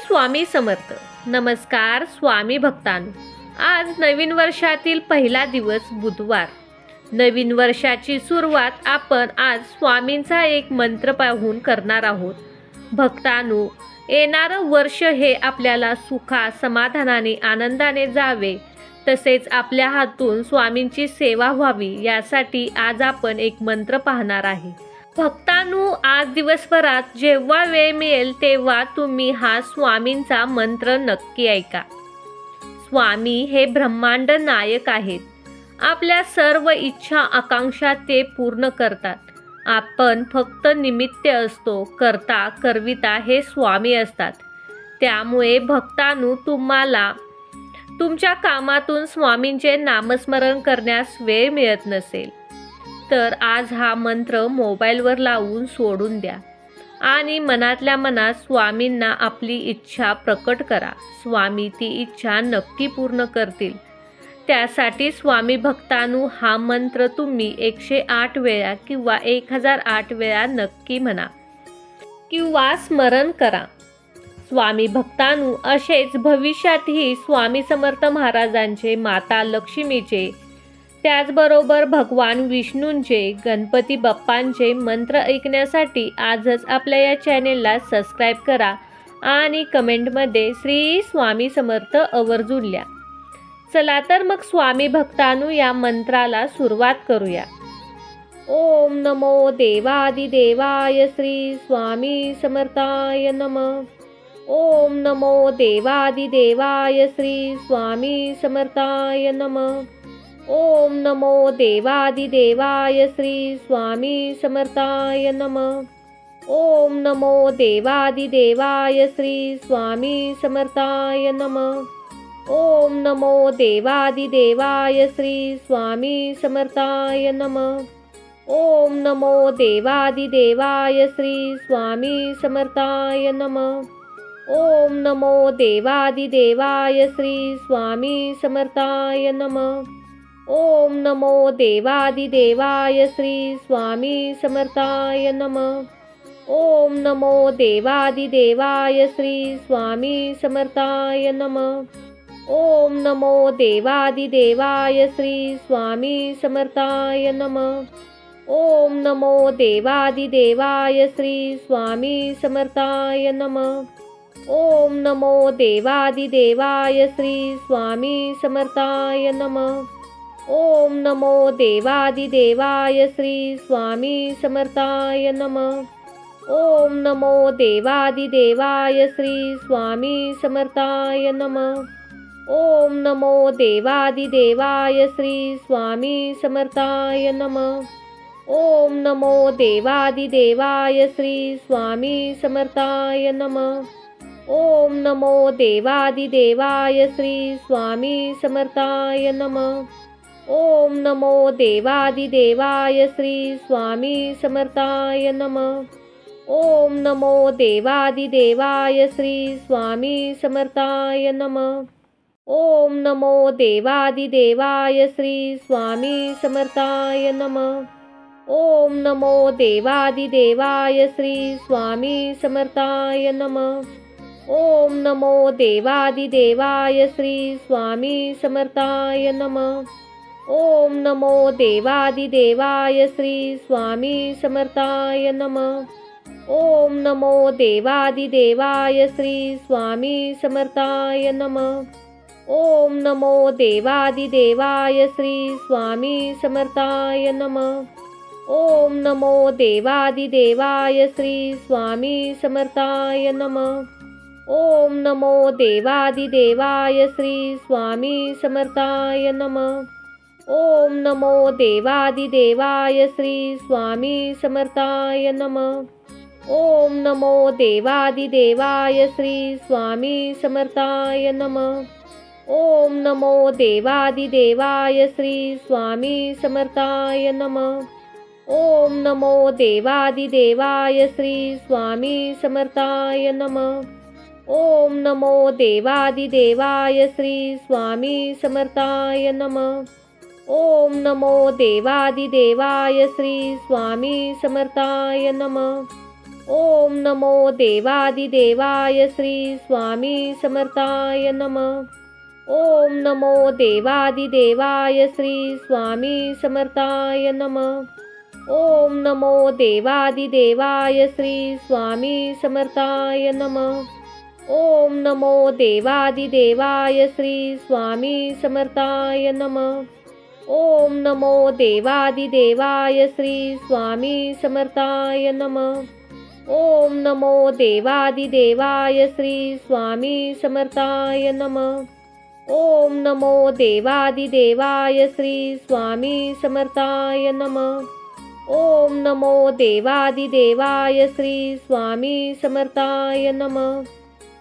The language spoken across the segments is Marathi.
स्वामी समर्थ. नमस्कार स्वामी भक्तांनो. आज नवीन वर्षातील पहिला दिवस बुधवार. नवीन वर्षाची सुरुवात आपण आज स्वामींचा एक मंत्र पाहून करणार आहोत. भक्तांनो, येणारं वर्ष हे आपल्याला सुखा समाधानाने आनंदाने जावे, तसेच आपल्या हातून स्वामींची सेवा व्हावी यासाठी आज आपण एक मंत्र पाहणार आहे. भक्तांनो, आज दिवसभरात जेव्हा वेळ मिळेल तेव्हा तुम्ही हा स्वामींचा मंत्र नक्की ऐका. स्वामी हे ब्रह्मांड नायक आहेत. आपल्या सर्व इच्छा आकांक्षा ते पूर्ण करतात. आपण फक्त निमित्त असतो, करता करविता हे स्वामी असतात. त्यामुळे भक्तांनो, तुम्हाला तुमच्या कामातून स्वामींचे नामस्मरण करण्यास वेळ मिळत नसेल तर आज हा मंत्र मोबाईलवर लावून सोडून द्या आणि मनातल्या मनात स्वामींना आपली इच्छा प्रकट करा. स्वामी ती इच्छा नक्की पूर्ण करतील. त्यासाठी स्वामी भक्तांनो, हा मंत्र तुम्ही 108 वेळा किंवा 1008 वेळा नक्की म्हणा किंवा स्मरण करा. स्वामी भक्तांनो, असेच भविष्यातही स्वामी समर्थ महाराजांचे, माता लक्ष्मीचे, त्याचबरोबर भगवान विष्णूंचे, गणपती बाप्पांचे मंत्र ऐकण्यासाठी आजच आपल्या या चॅनेलला सबस्क्राईब करा आणि कमेंटमध्ये श्री स्वामी समर्थ आवर्जून लिहा. चला तर मग स्वामी भक्तांनो, या मंत्राला सुरुवात करूया. ओम नमो देवादिदेवाय श्री स्वामी समर्थाय नमः. ओम नमो देवादिदेवाय श्री स्वामी समर्थाय नमः. ओम नमो देवादिदेवाय श्री स्वामी समर्थाय नमः. ओम नमो देवादिदेवाय श्री स्वामी समर्थाय नमः. ओम नमो देवादिदेवाय श्री स्वामी समर्थाय नमः. ओम नमो देवादिदेवाय श्री स्वामी समर्थाय नमः. ओम नमो देवादिदेवाय श्री स्वामी समर्थाय नमः. ओम नमो देवादिदेवाय श्री स्वामी समर्थाय नमः. ओम नमो देवादिदेवाय श्री स्वामी समर्थाय नमः. ओम नमो देवादिदेवाय श्री स्वामी समर्थाय नमः. ओम नमो देवादिदेवाय श्री स्वामी समर्थाय नमः. ओम नमो देवादिदेवाय श्री स्वामी समर्थाय नमः. ओम नमो देवादिदेवाय श्री स्वामी समर्थाय नमः. ओम नमो देवादिदेवाय श्री स्वामी समर्थाय नमः. ओम नमो देवादिदेवाय श्री स्वामी समर्थाय नमः. ओम नमो देवादिदेवाय श्री स्वामी समर्थाय नमः. ओम नमो देवादिदेवाय श्री स्वामी समर्थाय नमः. ओम नमो देवादिदेवाय श्री स्वामी समर्थाय नमः. ओम नमो देवादिदेवाय श्री स्वामी समर्थाय नमः. ओम नमो देवादिदेवाय श्री स्वामी समर्थाय नमः. ओम नमो देवादिदेवाय श्री स्वामी समर्थाय नमः. ओम नमो देवादिदेवाय श्री स्वामी समर्थाय नमः. ओम नमो देवादिदेवाय श्री स्वामी समर्थाय नमः. ओम नमो देवादिदेवाय श्री स्वामी समर्थाय नमः. ओम नमो देवादिदेवाय श्री स्वामी समर्थाय नमः. ओम नमो देवादिदेवाय श्री स्वामी समर्थाय नमः. ओम नमो देवादिदेवाय श्री स्वामी समर्थाय नमः. ओम नमो देवादिदेवाय श्री स्वामी समर्थाय नमः. ओम नमो देवादिदेवाय श्री स्वामी समर्थाय नमः. ओम नमो देवादिदेवाय श्री स्वामी समर्थाय नमः. ओम नमो देवादिदेवाय श्री स्वामी समर्थाय नमः. ओम नमो देवादिदेवाय श्री स्वामी समर्थाय नमः. ओम नमो देवादिदेवाय श्री स्वामी समर्थाय नमः. ओम नमो देवादिदेवाय श्री स्वामी समर्थाय नमः। ओम नमो देवादिदेवाय श्री स्वामी समर्थाय नमः। ओम नमो देवादिदेवाय श्री स्वामी समर्थाय नमः। ओम नमो देवादिदेवाय श्री स्वामी समर्थाय नमः। ओम नमो देवादिदेवाय श्री स्वामी समर्थाय नमः। ओम नमो देवादिदेवाय श्री स्वामी समर्थाय नमः। ओम नमो देवादिदेवाय श्री स्वामी समर्थाय नमः। ओम नमो देवादिदेवाय श्री स्वामी समर्थाय नमः।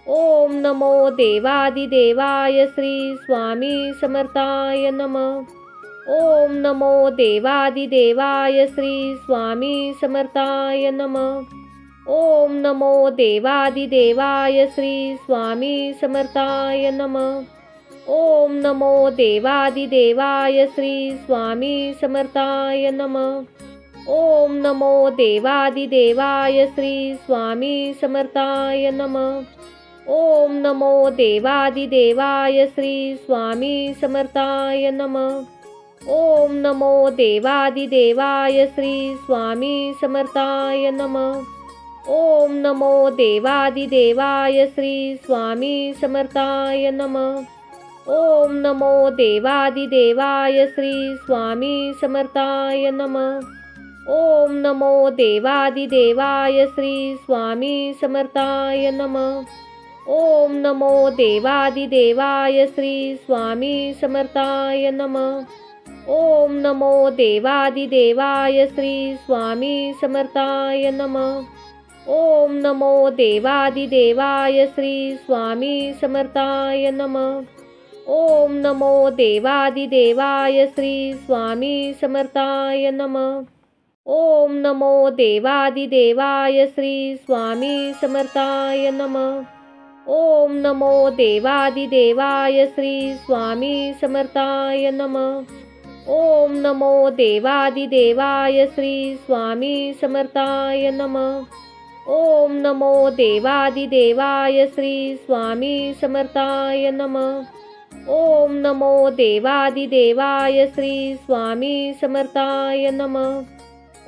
ओम नमो देवादिदेवाय श्री स्वामी समर्थाय नमः। ओम नमो देवादिदेवाय श्री स्वामी समर्थाय नमः। ओम नमो देवादिदेवाय श्री स्वामी समर्थाय नमः। ओम नमो देवादिदेवाय श्री स्वामी समर्थाय नमः। ओम नमो देवादिदेवाय श्री स्वामी समर्थाय नमः। ओम नमो देवादिदेवाय श्री स्वामी समर्थाय नमः। ओम नमो देवादिदेवाय श्री स्वामी समर्थाय नमः। ओम नमो देवादिदेवाय श्री स्वामी समर्थाय नमः। ओम नमो देवादिदेवाय श्री स्वामी समर्थाय नमः। ओम नमो देवादिदेवाय श्री स्वामी समर्थाय नमः। ओम नमो देवादिदेवाय श्री स्वामी समर्थाय नमः। ओम नमो देवादिदेवाय श्री स्वामी समर्थाय नमः। ओम नमो देवादिदेवाय श्री स्वामी समर्थाय नमः। ओम नमो देवादिदेवाय श्री स्वामी समर्थाय नमः। ओम नमो देवादिदेवाय श्री स्वामी समर्थाय नमः। ओम नमो देवादिदेवाय श्री स्वामी समर्थाय नमः। ओम नमो देवादिदेवाय श्री स्वामी समर्थाय नमः। ओम नमो देवादिदेवाय श्री स्वामी समर्थाय नमः। ओम नमो देवादिदेवाय श्री स्वामी समर्थाय नमः।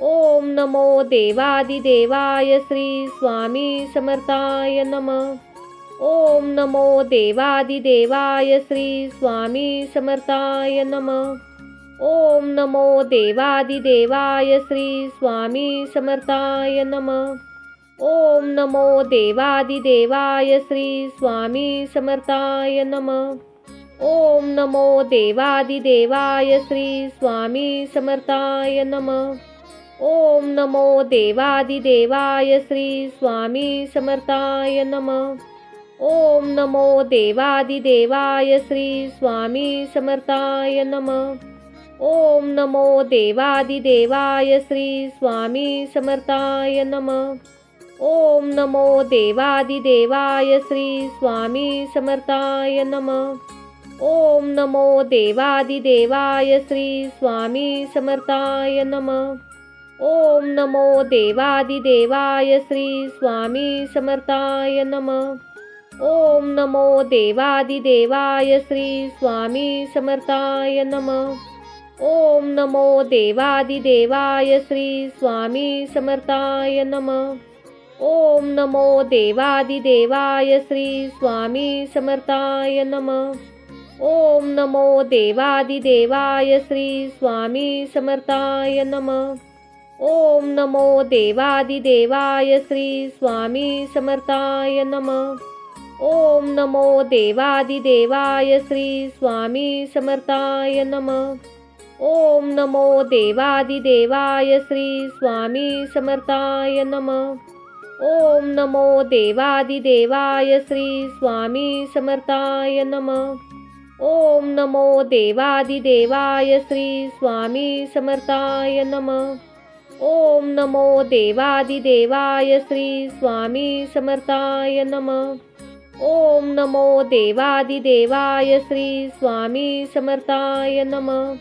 ओम नमो देवादिदेवाय श्री स्वामी समर्थाय नमः। ओम नमो देवादिदेवाय श्री स्वामी समर्थाय नमः। ओम नमो देवादिदेवाय श्री स्वामी समर्थाय नमः। ओम नमो देवादिदेवाय श्री स्वामी समर्थाय नमः। ओम नमो देवादिदेवाय श्री स्वामी समर्थाय नमः। ओम नमो देवादिदेवाय श्री स्वामी समर्थाय नमः। ओम नमो देवादिदेवाय श्री स्वामी समर्थाय नमः। ओम नमो देवादिदेवाय श्री स्वामी समर्थाय नमः। ओम नमो देवादिदेवाय श्री स्वामी समर्थाय नमः। ओम नमो देवादिदेवाय श्री स्वामी समर्थाय नमः। ओम नमो देवादिदेवाय श्री स्वामी समर्थाय नमः। ओम नमो देवादिदेवाय श्री स्वामी समर्थाय नमः। ओम नमो देवादिदेवाय श्री स्वामी समर्थाय नमः। ओम नमो देवादिदेवाय श्री स्वामी समर्थाय नमः। ओम नमो देवादिदेवाय श्री स्वामी समर्थाय नमः। ओम नमो देवादिदेवाय श्री स्वामी समर्थाय नमः। ओम नमो देवादिदेवाय श्री स्वामी समर्थाय नमः। ओम नमो देवादिदेवाय श्री स्वामी समर्थाय नमः। ओम नमो देवादिदेवाय श्री स्वामी समर्थाय नमः। ओम नमो देवादिदेवाय श्री स्वामी समर्थाय नमः। ओम नमो देवादिदेवाय श्री स्वामी समर्थाय नमः। ओम नमो देवादिदेवाय श्री स्वामी समर्थाय नमः।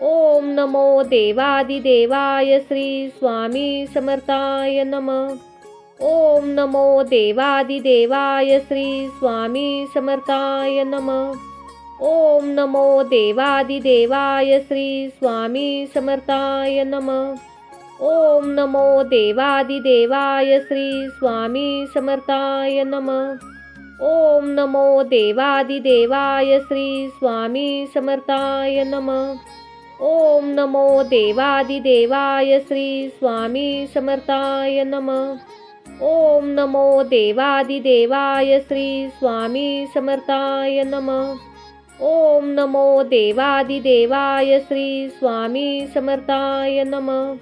ओम नमो देवादिदेवाय श्री स्वामी समर्थाय नमः। ओम नमो देवादिदेवाय श्री स्वामी समर्थाय नमः. ओम नमो देवादिदेवाय श्री स्वामी समर्थाय नमः. ओम नमो देवादिदेवाय श्री स्वामी समर्थाय नमः. ओम नमो देवादिदेवाय श्री स्वामी समर्थाय नमः. ओम नमो देवादिदेवाय श्री स्वामी समर्थाय नमः. ओम नमो देवादिदेवाय श्री स्वामी समर्थाय नमः. ओम नमो देवादिदेवाय श्री स्वामी समर्थाय नमः.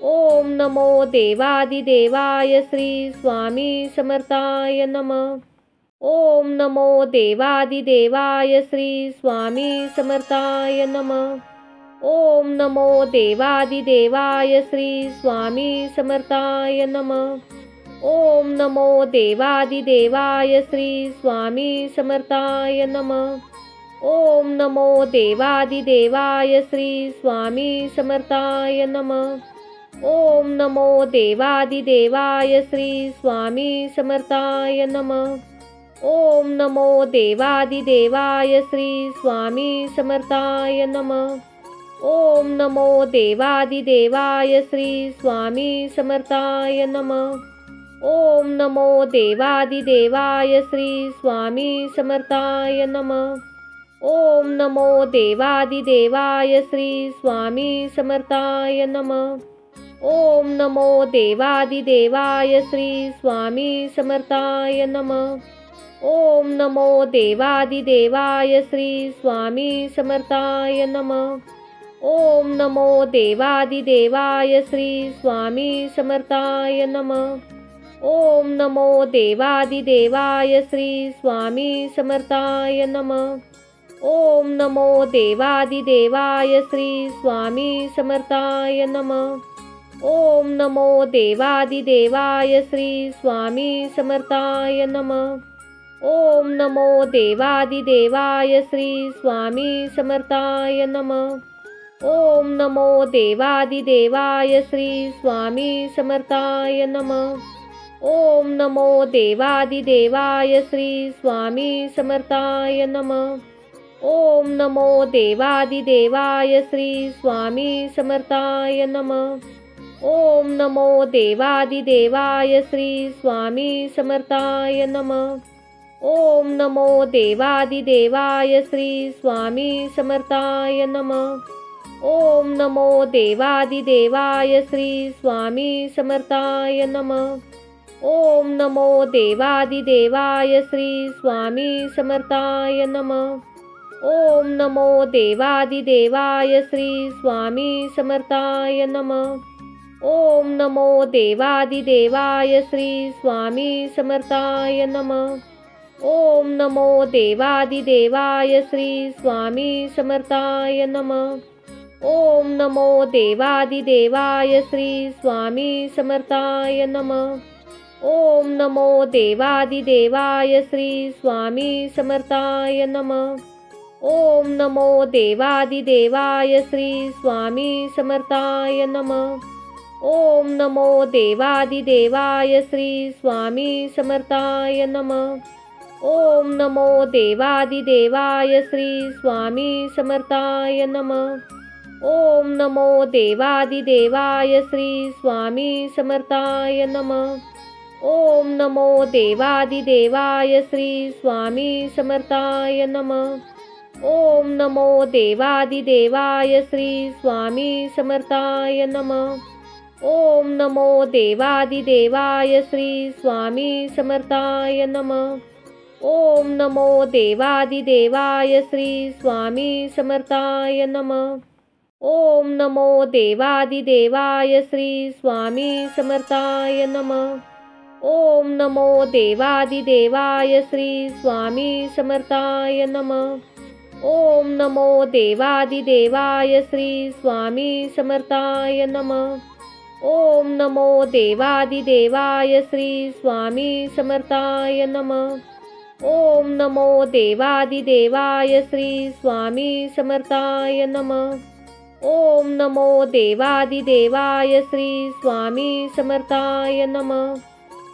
ओम नमो देवादिदेवाय श्री स्वामी समर्थाय नमः. ओम नमो देवादिदेवाय श्री स्वामी समर्थाय नमः. ओम नमो देवादिदेवाय श्री स्वामी समर्थाय नमः. ओम नमो देवादिदेवाय श्री स्वामी समर्थाय नमः. ओम नमो देवादिदेवाय श्री स्वामी समर्थाय नमः. ओम नमो देवादिदेवाय श्री स्वामी समर्थाय नमः. ओम नमो देवादिदेवाय श्री स्वामी समर्थाय नमः. ओम नमो देवादिदेवाय श्री स्वामी समर्थाय नमः. ओम नमो देवादिदेवाय श्री स्वामी समर्थाय नमः. ओम नमो देवादिदेवाय श्री स्वामी समर्थाय नमः. ओम नमो देवादिदेवाय श्री स्वामी समर्थाय नमः. ओम नमो देवादिदेवाय श्री स्वामी समर्थाय नमः. ओम नमो देवादिदेवाय श्री स्वामी समर्थाय नमः. ओम नमो देवादिदेवाय श्री स्वामी समर्थाय नमः. ओम नमो देवादिदेवाय श्री स्वामी समर्थाय नमः. ओम नमो देवादिदेवाय श्री स्वामी समर्थाय नमः. ओम नमो देवादिदेवाय श्री स्वामी समर्थाय नमः. ओम नमो देवादिदेवाय श्री स्वामी समर्थाय नमः. ओम नमो देवादिदेवाय श्री स्वामी समर्थाय नमः. ओम नमो देवादिदेवाय श्री स्वामी समर्थाय नमः. ओम नमो देवादिदेवाय श्री स्वामी समर्थाय नमः. ओम नमो देवादिदेवाय श्री स्वामी समर्थाय नमः. ओम नमो देवादिदेवाय श्री स्वामी समर्थाय नमः. ओम नमो देवादिदेवाय श्री स्वामी समर्थाय नमः. ओम नमो देवादिदेवाय श्री स्वामी समर्थाय नमः. ओम नमो देवादिदेवाय श्री स्वामी समर्थाय नमः. ओम नमो देवादिदेवाय श्री स्वामी समर्थाय नमः. ओम नमो देवादिदेवाय श्री स्वामी समर्थाय नमः. ओम नमो देवादिदेवाय श्री स्वामी समर्थाय नमः. ओम नमो देवादिदेवाय श्री स्वामी समर्थाय नमः. ओम नमो देवादिदेवाय श्री स्वामी समर्थाय नमः. ओम नमो देवादिदेवाय श्री स्वामी समर्थाय नमः. ओम नमो देवादिदेवाय श्री स्वामी समर्थाय नमः. ओम नमो देवादिदेवाय श्री स्वामी समर्थाय नमः. ओम नमो देवादिदेवाय श्री स्वामी समर्थाय नमः. ओम नमो देवादिदेवाय श्री स्वामी समर्थाय नमः. ओम नमो देवादिदेवाय श्री स्वामी समर्थाय नमः. ओम नमो देवादिदेवाय श्री स्वामी समर्थाय नमः. ओम नमो देवादिदेवाय श्री स्वामी समर्थाय नमः. ओम नमो देवादिदेवाय श्री स्वामी समर्थाय नमः. ओम नमो देवादिदेवाय श्री स्वामी समर्थाय नमः. ओम नमो देवादिदेवाय श्री स्वामी समर्थाय नमः. ओम नमो देवादिदेवाय श्री स्वामी समर्थाय नमः.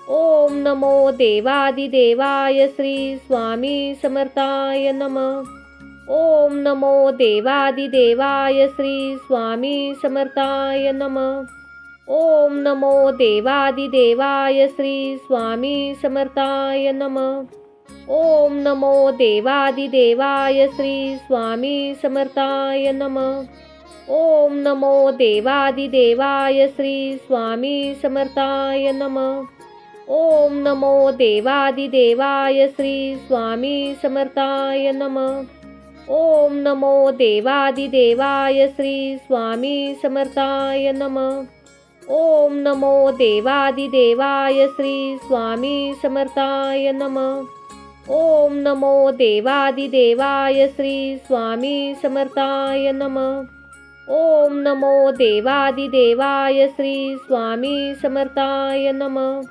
ओम नमो देवादिदेवाय श्री स्वामी समर्थाय नमः. ओम नमो देवादिदेवाय श्री स्वामी समर्थाय नमः. ओम नमो देवादिदेवाय श्री स्वामी समर्थाय नमः. ओम नमो देवादिदेवाय श्री स्वामी समर्थाय नमः. ओम नमो देवादिदेवाय श्री स्वामी समर्थाय नमः. ओम नमो देवादिदेवाय श्री स्वामी समर्थाय नमः. ओम नमो देवादिदेवाय श्री स्वामी समर्थाय नमः. ओम नमो देवादिदेवाय श्री स्वामी समर्थाय नमः. ओम नमो देवादिदेवाय श्री स्वामी समर्थाय नमः. ओम नमो देवादिदेवाय श्री स्वामी समर्थाय नमः.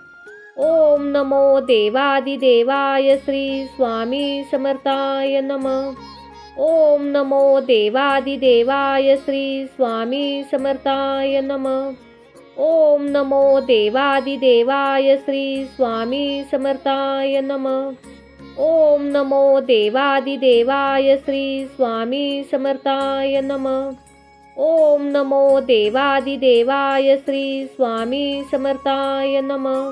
ओम नमो देवादिदेवाय श्री स्वामी समर्थाय नमः. ओम नमो देवादिदेवाय श्री स्वामी समर्थाय नमः. ओम नमो देवादिदेवाय श्री स्वामी समर्थाय नमः. ओम नमो देवादिदेवाय श्री स्वामी समर्थाय नमः. ओम नमो देवादिदेवाय श्री स्वामी समर्थाय नमः.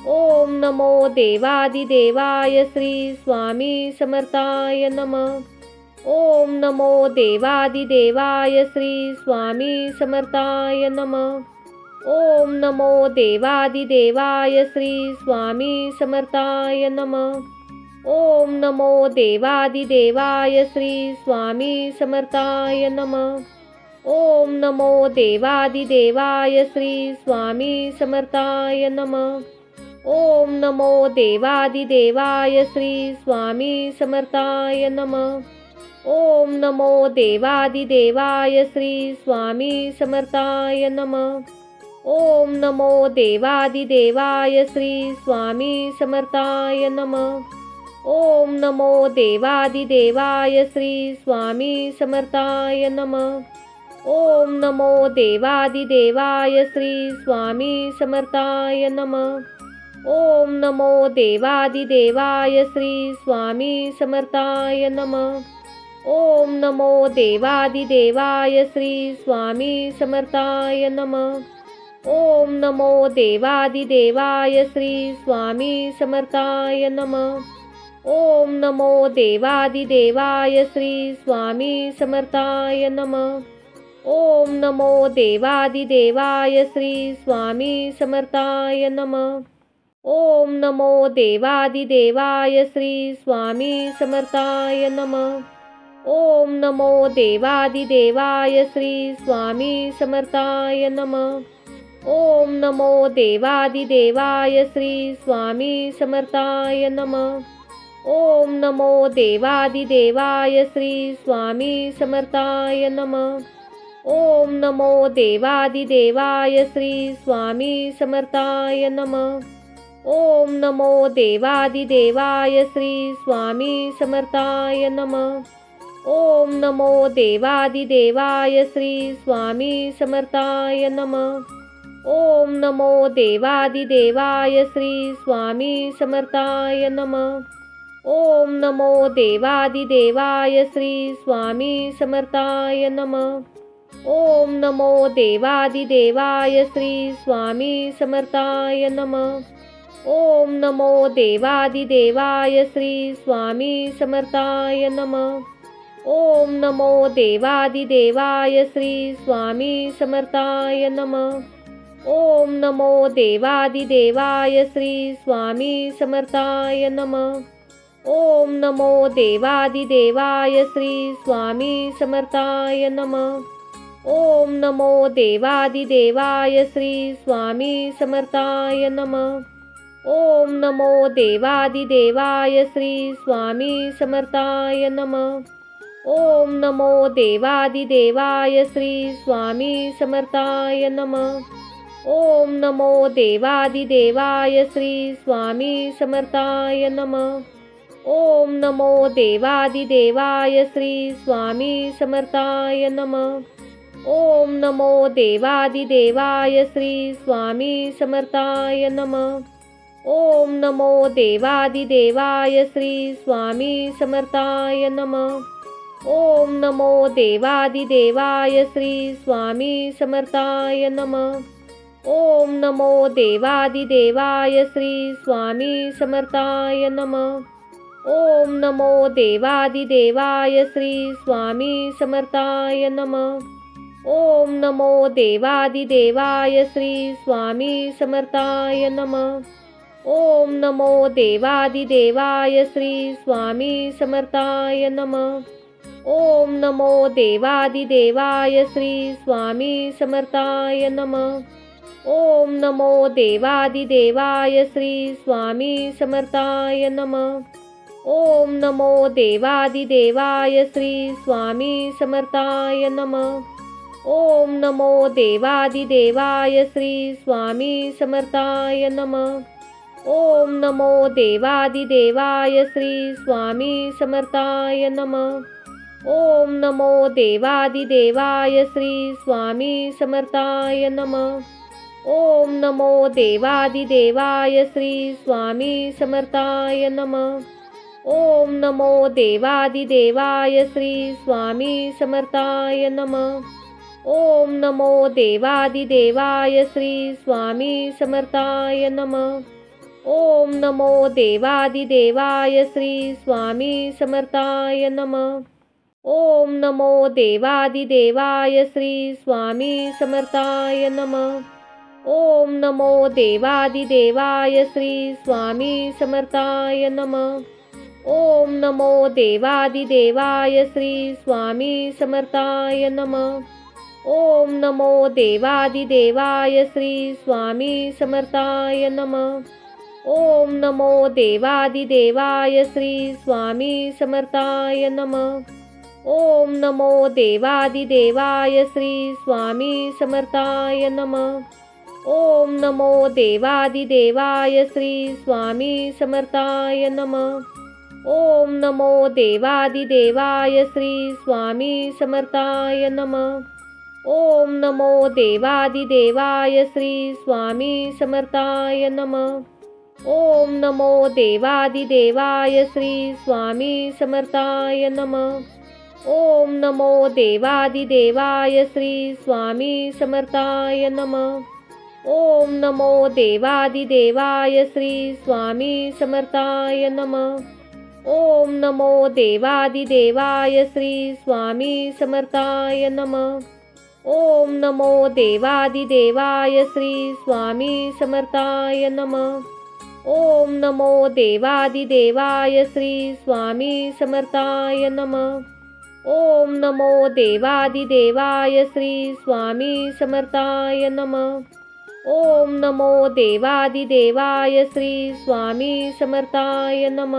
ओम नमो देवादिदेवाय श्री स्वामी समर्थाय नमः. ओम नमो देवादिदेवाय श्री स्वामी समर्थाय नमः. ओम नमो देवादिदेवाय श्री स्वामी समर्थाय नमः. ओम नमो देवादिदेवाय श्री स्वामी समर्थाय नमः. ओम नमो देवादिदेवाय श्री स्वामी समर्थाय नमः. ओम नमो देवादिदेवाय श्री स्वामी समर्थाय नमः. ओम नमो देवादिदेवाय श्री स्वामी समर्थाय नमः. ओम नमो देवादिदेवाय श्री स्वामी समर्थाय नमः. ओम नमो देवादिदेवाय श्री स्वामी समर्थाय नमः. ओम नमो देवादिदेवाय श्री स्वामी समर्थाय नमः. ओम नमो देवादिदेवाय श्री स्वामी समर्थाय नमः. ओम नमो देवादिदेवाय श्री स्वामी समर्थाय नमः. ओम नमो देवादिदेवाय श्री स्वामी समर्थाय नमः. ओम नमो देवादिदेवाय श्री स्वामी समर्थाय नमः. ओम नमो देवादिदेवाय श्री स्वामी समर्थाय नमः. ओम नमो देवादिदेवाय श्री स्वामी समर्थाय नमः. ओम नमो देवादिदेवाय श्री स्वामी समर्थाय नमः. ओम नमो देवादिदेवाय श्री स्वामी समर्थाय नमः. ओम नमो देवादिदेवाय श्री स्वामी समर्थाय नमः. ओम नमो देवादिदेवाय श्री स्वामी समर्थाय नमः. ओम नमो देवादिदेवाय श्री स्वामी समर्थाय नमः. ओम नमो देवादिदेवाय श्री स्वामी समर्थाय नमः. ओम नमो देवादिदेवाय श्री स्वामी समर्थाय नमः. ओम नमो देवादिदेवाय श्री स्वामी समर्थाय नमः. ओम नमो देवादिदेवाय श्री स्वामी समर्थाय नमः. ओम नमो देवादिदेवाय श्री स्वामी समर्थाय नमः. ओम नमो देवादिदेवाय श्री स्वामी समर्थाय नमः. ओम नमो देवादिदेवाय श्री स्वामी समर्थाय नमः. ओम नमो देवादिदेवाय श्री स्वामी समर्थाय नमः. ओम नमो देवादिदेवाय श्री स्वामी समर्थाय नमः. ओम नमो देवादिदेवाय श्री स्वामी समर्थाय नमः. ओम नमो देवादिदेवाय श्री स्वामी समर्थाय नमः. ओम नमो देवादिदेवाय श्री स्वामी समर्थाय नमः. ओम नमो देवादिदेवाय श्री स्वामी समर्थाय नमः. ओम नमो देवादिदेवाय श्री स्वामी समर्थाय नमः. ओम नमो देवादिदेवाय श्री स्वामी समर्थाय नमः. ओम नमो देवादिदेवाय श्री स्वामी समर्थाय नमः. ओम नमो देवादिदेवाय श्री स्वामी समर्थाय नमः. ओम नमो देवादिदेवाय श्री स्वामी समर्थाय नमः. ओम नमो देवादिदेवाय श्री स्वामी समर्थाय नमः. ओम नमो देवादिदेवाय श्री स्वामी समर्थाय नमः. ओम नमो देवादिदेवाय श्री स्वामी समर्थाय नमः. ओम नमो देवादिदेवाय श्री स्वामी समर्थाय नमः. ओम नमो देवादिदेवाय श्री स्वामी समर्थाय नमः. ओम नमो देवादिदेवाय श्री स्वामी समर्थाय नमः. ओम नमो देवादिदेवाय श्री स्वामी समर्थाय नमः. ओम नमो देवादिदेवाय श्री स्वामी समर्थाय नमः. ओम नमो देवादिदेवाय श्री स्वामी समर्थाय नमः. ओम नमो देवादिदेवाय श्री स्वामी समर्थाय नमः. ओम नमो देवादिदेवाय श्री स्वामी समर्थाय नमः. ओम नमो देवादिदेवाय श्री स्वामी समर्थाय नमः. ओम नमो देवादिदेवाय श्री स्वामी समर्थाय नमः. ओम नमो देवादिदेवाय श्री स्वामी समर्थाय नमः. ओम नमो देवादिदेवाय श्री स्वामी समर्थाय नमः. ओम नमो देवादिदेवाय श्री स्वामी समर्थाय नमः. ओम नमो देवादिदेवाय श्री स्वामी समर्थाय नमः. ओम नमो देवादिदेवाय श्री स्वामी समर्थाय नमः. ओम नमो देवादिदेवाय श्री स्वामी समर्थाय नमः. ओम नमो देवादिदेवाय श्री स्वामी समर्थाय नमः. ओम नमो देवादिदेवाय श्री स्वामी समर्थाय नमः. ओम नमो देवादिदेवाय श्री स्वामी समर्थाय नमः. ओम नमो देवादिदेवाय श्री स्वामी समर्थाय नमः. ओम नमो देवादिदेवाय श्री स्वामी समर्थाय नमः. ओम नमो देवादिदेवाय श्री स्वामी समर्थाय नमः. ओम नमो देवादिदेवाय श्री स्वामी समर्थाय नमः. ओम नमो देवादिदेवाय श्री स्वामी समर्थाय नमः. ओम नमो देवादिदेवाय श्री स्वामी समर्थाय नमः. ओम नमो देवादिदेवाय श्री स्वामी समर्थाय नमः.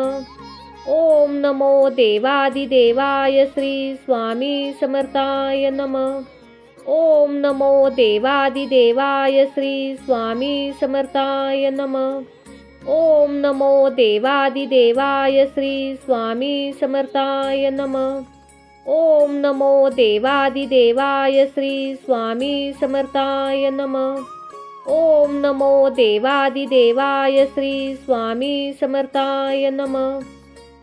ओम नमो देवादिदेवाय श्री स्वामी समर्थाय नमः. ओम नमो देवादिदेवाय श्री स्वामी समर्थाय नमः. ओम नमो देवादिदेवाय श्री स्वामी समर्थाय नमः. ओम नमो देवादिदेवाय श्री स्वामी समर्थाय नमः. ओम नमो देवादिदेवाय श्री स्वामी समर्थाय नमः.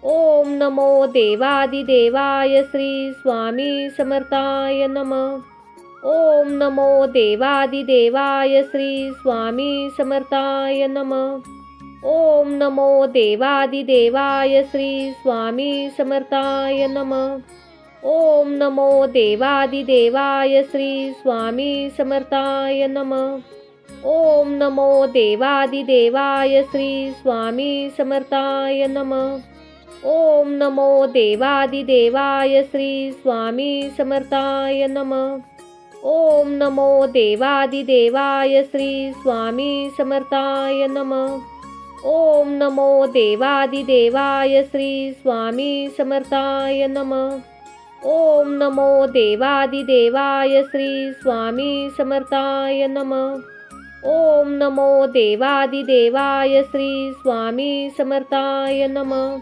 ओम नमो देवादिदेवाय श्री स्वामी समर्थाय नमः. ओम नमो देवादिदेवाय श्री स्वामी समर्थाय नमः. ओम नमो देवादिदेवाय श्री स्वामी समर्थाय नमः. ओम नमो देवादिदेवाय श्री स्वामी समर्थाय नमः. ओम नमो देवादिदेवाय श्री स्वामी समर्थाय नमः. ओम नमो देवादिदेवाय श्री स्वामी समर्थाय नमः. ओम नमो देवादिदेवाय श्री स्वामी समर्थाय नमः. ओम नमो देवादिदेवाय श्री स्वामी समर्थाय नमः. ओम नमो देवादिदेवाय श्री स्वामी समर्थाय नमः. ओम नमो देवादिदेवाय श्री स्वामी समर्थाय नमः.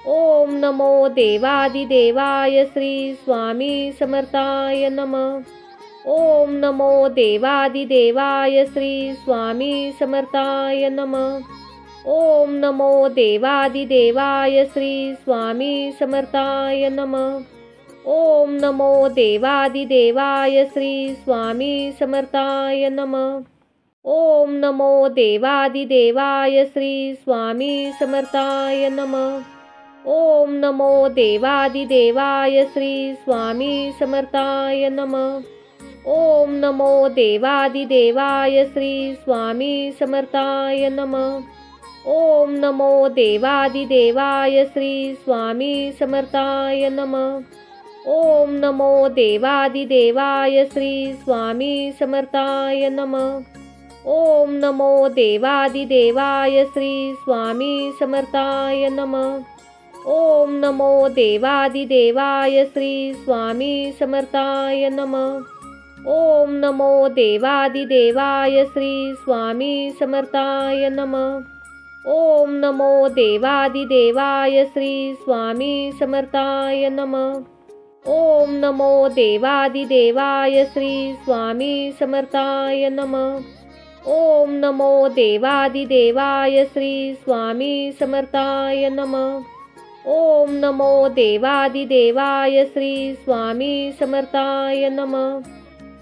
ओम नमो देवादिदेवाय श्री स्वामी समर्थाय नमः. ओम नमो देवादिदेवाय श्री स्वामी समर्थाय नमः. ओम नमो देवादिदेवाय श्री स्वामी समर्थाय नमः. ओम नमो देवादिदेवाय श्री स्वामी समर्थाय नमः. ओम नमो देवादिदेवाय श्री स्वामी समर्थाय नमः. ओम नमो देवादिदेवाय श्री स्वामी समर्थाय नमः. ओम नमो देवादिदेवाय श्री स्वामी समर्थाय नमः. ओम नमो देवादिदेवाय श्री स्वामी समर्थाय नमः. ओम नमो देवादिदेवाय श्री स्वामी समर्थाय नमः. ओम नमो देवादिदेवाय श्री स्वामी समर्थाय नमः. ओम नमो देवादिदेवाय श्री स्वामी समर्थाय नमः. ओम नमो देवादिदेवाय श्री स्वामी समर्थाय नमः. ओम नमो देवादिदेवाय श्री स्वामी समर्थाय नमः. ओम नमो देवादिदेवाय श्री स्वामी समर्थाय नमः. ओम नमो देवादिदेवाय श्री स्वामी समर्थाय नमः. ओम नमो देवादिदेवाय श्री स्वामी समर्थाय नमः.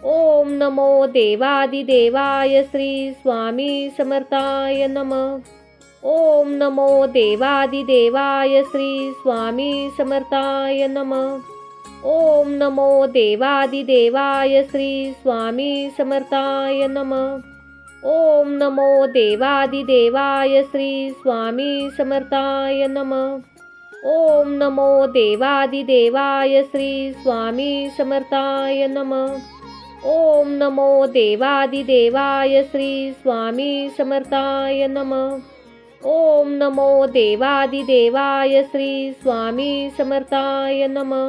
ओम नमो देवादिदेवाय श्री स्वामी समर्थाय नमः. ओम नमो देवादिदेवाय श्री स्वामी समर्थाय नमः. ओम नमो देवादिदेवाय श्री स्वामी समर्थाय नमः. ओम नमो देवादिदेवाय श्री स्वामी समर्थाय नमः. ओम नमो देवादिदेवाय श्री स्वामी समर्थाय नमः. ओम नमो देवादिदेवाय श्री स्वामी समर्थाय नमः. ओम नमो देवादिदेवाय श्री स्वामी समर्थाय नमः.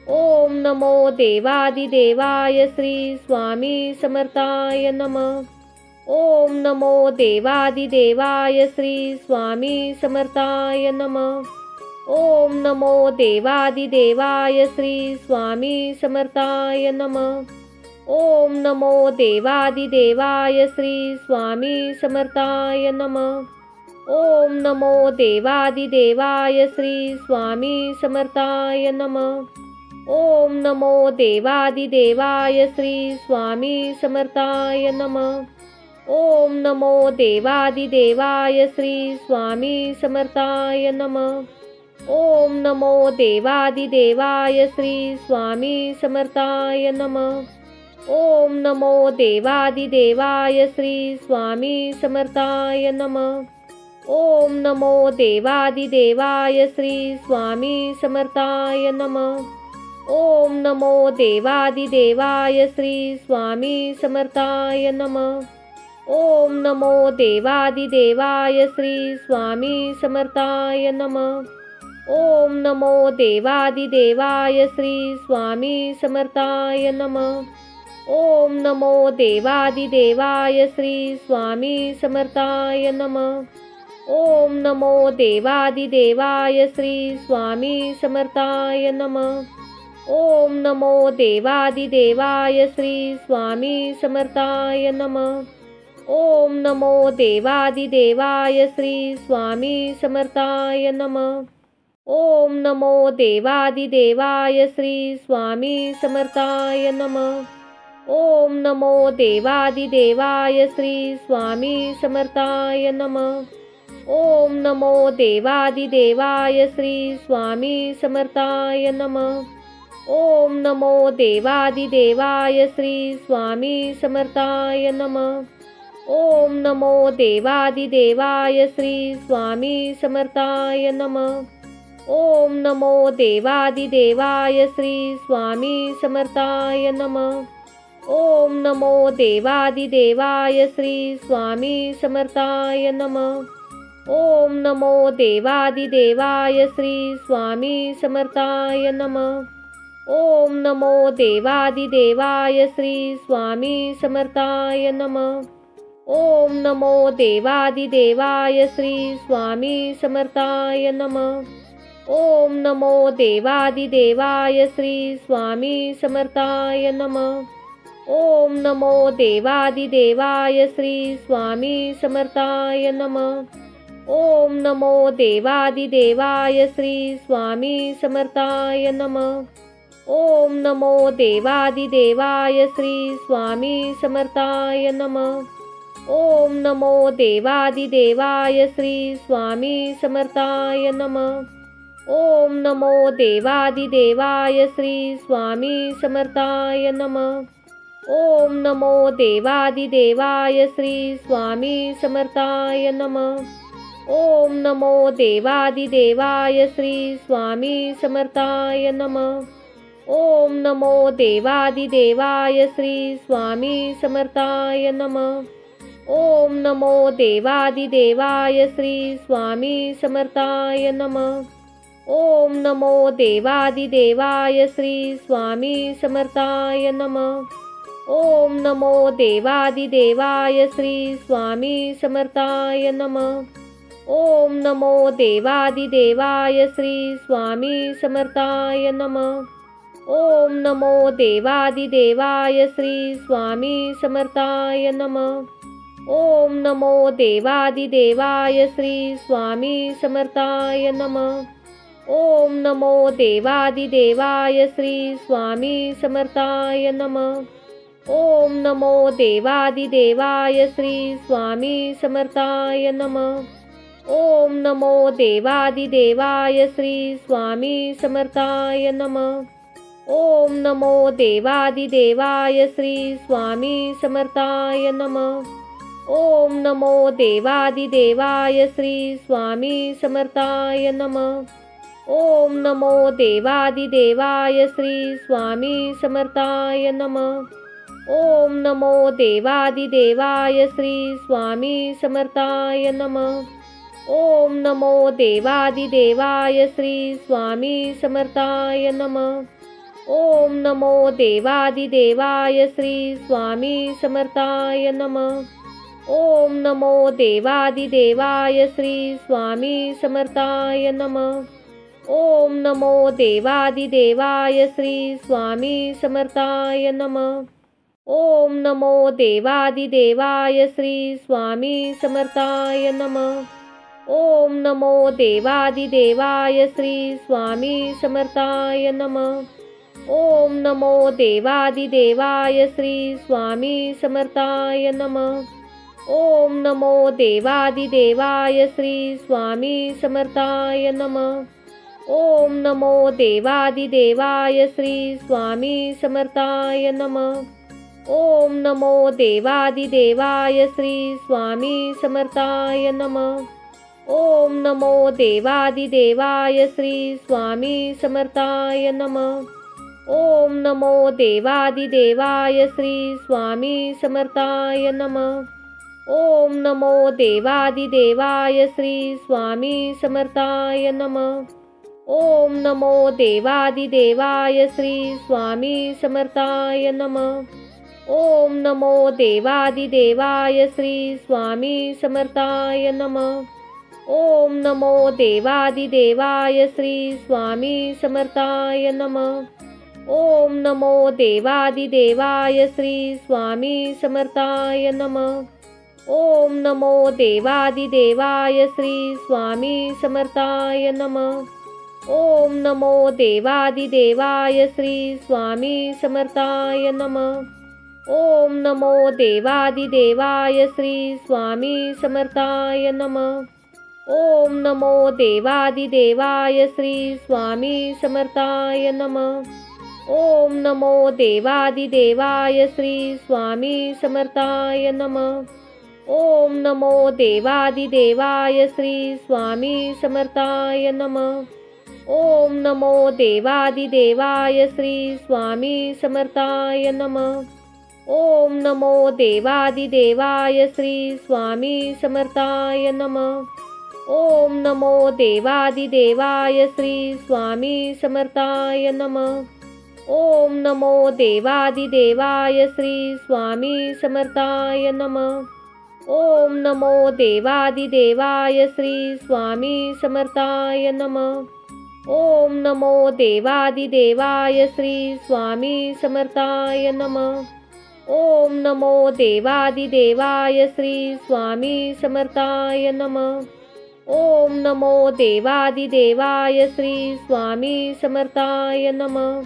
ओम नमो देवादिदेवाय श्री स्वामी समर्थाय नमः. ओम नमो देवादिदेवाय श्री स्वामी समर्थाय नमः. ओम नमो देवादिदेवाय श्री स्वामी समर्थाय नमः. ओम नमो देवादिदेवाय श्री स्वामी समर्थाय नमः. ओम नमो देवादिदेवाय श्री स्वामी समर्थाय नमः. ओम नमो देवादिदेवाय श्री स्वामी समर्थाय नमः. ओम नमो देवादिदेवाय श्री स्वामी समर्थाय नमः. ओम नमो देवादिदेवाय श्री स्वामी समर्थाय नमः. ओम नमो देवादिदेवाय श्री स्वामी समर्थाय नमः. ओम नमो देवादिदेवाय श्री स्वामी समर्थाय नमः. ओम नमो देवादिदेवाय श्री स्वामी समर्थाय नमः. ओम नमो देवादिदेवाय श्री स्वामी समर्थाय नमः. ओम नमो देवादिदेवाय श्री स्वामी समर्थाय नमः. ओम नमो देवादिदेवाय श्री स्वामी समर्थाय नमः. ओम नमो देवादिदेवाय श्री स्वामी समर्थाय नमः. ओम नमो देवादिदेवाय श्री स्वामी समर्थाय नमः. ओम नमो देवादिदेवाय श्री स्वामी समर्थाय नमः. ओम नमो देवादिदेवाय श्री स्वामी समर्थाय नमः. ओम नमो देवादिदेवाय श्री स्वामी समर्थाय नमः. ओम नमो देवादिदेवाय श्री स्वामी समर्थाय नमः. ओम नमो देवादिदेवाय श्री स्वामी समर्थाय नमः. ओम नमो देवादिदेवाय श्री स्वामी समर्थाय नमः. ओम नमो देवादिदेवाय श्री स्वामी समर्थाय नमः. ओम नमो देवादिदेवाय श्री स्वामी समर्थाय नमः. ओम नमो देवादिदेवाय श्री स्वामी समर्थाय नमः. ओम नमो देवादिदेवाय श्री स्वामी समर्थाय नमः. ओम नमो देवादिदेवाय श्री स्वामी समर्थाय नमः. ओम नमो देवादिदेवाय श्री स्वामी समर्थाय नमः. ओम नमो देवादिदेवाय श्री स्वामी समर्थाय नमः. ओम नमो देवादिदेवाय श्री स्वामी समर्थाय नमः. ओम नमो देवादिदेवाय श्री स्वामी समर्थाय नमः. ओम नमो देवादिदेवाय श्री स्वामी समर्थाय नमः. ओम नमो देवादिदेवाय श्री स्वामी समर्थाय नमः. ओम नमो देवादिदेवाय श्री स्वामी समर्थाय नमः. ओम नमो देवादिदेवाय श्री स्वामी समर्थाय नमः. ओम नमो देवादिदेवाय श्री स्वामी समर्थाय नमः. ओम नमो देवादिदेवाय श्री स्वामी समर्थाय नमः. ओम नमो देवादिदेवाय श्री स्वामी समर्थाय नमः. ओम नमो देवादिदेवाय श्री स्वामी समर्थाय नमः. ओम नमो देवादिदेवाय श्री स्वामी समर्थाय नमः. ओम नमो देवादिदेवाय श्री स्वामी समर्थाय नमः. ओम नमो देवादिदेवाय श्री स्वामी समर्थाय नमः. ओम नमो देवादिदेवाय श्री स्वामी समर्थाय नमः. ओम नमो देवादिदेवाय श्री स्वामी समर्थाय नमः. ओम नमो देवादिदेवाय श्री स्वामी समर्थाय नमः. ओम नमो देवादिदेवाय श्री स्वामी समर्थाय नमः. ओम नमो देवादिदेवाय श्री स्वामी समर्थाय नमः. ओम नमो देवादिदेवाय श्री स्वामी समर्थाय नमः. ओम नमो देवादिदेवाय श्री स्वामी समर्थाय नमः. ओम नमो देवादिदेवाय श्री स्वामी समर्थाय नमः. ओम नमो देवादिदेवाय श्री स्वामी समर्थाय नमः. ओम नमो देवादिदेवाय श्री स्वामी समर्थाय नमः. ओम नमो देवादिदेवाय श्री स्वामी समर्थाय नमः. ओम नमो देवादिदेवाय श्री स्वामी समर्थाय नमः. ओम नमो देवादिदेवाय श्री स्वामी समर्थाय नमः. ओम नमो देवादिदेवाय श्री स्वामी समर्थाय नमः. ओम नमो देवादिदेवाय श्री स्वामी समर्थाय नमः. ओम नमो देवादिदेवाय श्री स्वामी समर्थाय नमः. ओम नमो देवादिदेवाय श्री स्वामी समर्थाय नमः. ओम नमो देवादिदेवाय श्री स्वामी समर्थाय नमः. ओम नमो देवादिदेवाय श्री स्वामी समर्थाय नमः. ओम नमो देवादिदेवाय श्री स्वामी समर्थाय नमः. ओम नमो देवादिदेवाय श्री स्वामी समर्थाय नमः. ओम नमो देवादिदेवाय श्री स्वामी समर्थाय नमः. ओम नमो देवादिदेवाय श्री स्वामी समर्थाय नमः. ओम नमो देवादिदेवाय श्री स्वामी समर्थाय नमः. ओम नमो देवादिदेवाय श्री स्वामी समर्थाय नमः. ओम नमो देवादिदेवाय श्री स्वामी समर्थाय नमः. ओम नमो देवादिदेवाय श्री स्वामी समर्थाय नमः. ओम नमो देवादिदेवाय श्री स्वामी समर्थाय नमः. ओम नमो देवादिदेवाय श्री स्वामी समर्थाय नमः. ओम नमो देवादिदेवाय श्री स्वामी समर्थाय नमः. ओम नमो देवादिदेवाय श्री स्वामी समर्थाय नमः. ओम नमो देवादिदेवाय श्री स्वामी समर्थाय नमः. ओम नमो देवादिदेवाय श्री स्वामी समर्थाय नमः. ओम नमो देवादिदेवाय श्री स्वामी समर्थाय नमः. ओम नमो देवादिदेवाय श्री स्वामी समर्थाय नमः. ओम नमो देवादिदेवाय श्री स्वामी समर्थाय नमः. ओम नमो देवादिदेवाय श्री स्वामी समर्थाय नमः. ओम नमो देवादिदेवाय श्री स्वामी समर्थाय नमः.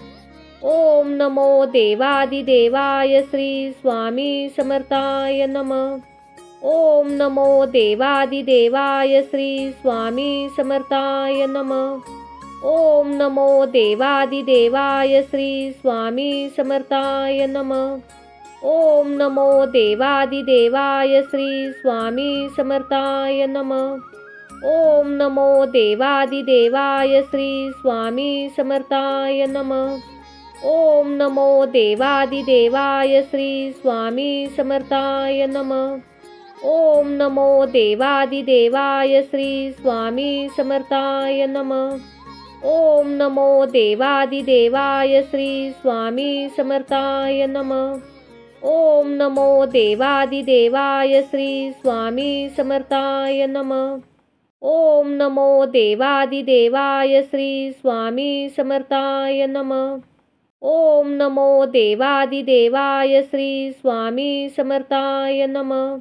ओम नमो देवादिदेवाय श्री स्वामी समर्थाय नमः. ओम नमो देवादिदेवाय श्री स्वामी समर्थाय नमः. ओम नमो देवादिदेवाय श्री स्वामी समर्थाय नमः. ओम नमो देवादिदेवाय श्री स्वामी समर्थाय नमः. ओम नमो देवादिदेवाय श्री स्वामी समर्थाय नमः. ओम नमो देवादिदेवाय श्री स्वामी समर्थाय नमः. ओम नमो देवादिदेवाय श्री स्वामी समर्थाय नमः. ओम नमो देवादिदेवाय श्री स्वामी समर्थाय नमः. ओम नमो देवादिदेवाय श्री स्वामी समर्थाय नमः. ओम नमो देवादिदेवाय श्री स्वामी समर्थाय नमः. ओम नमो देवादिदेवाय श्री स्वामी समर्थाय नमः.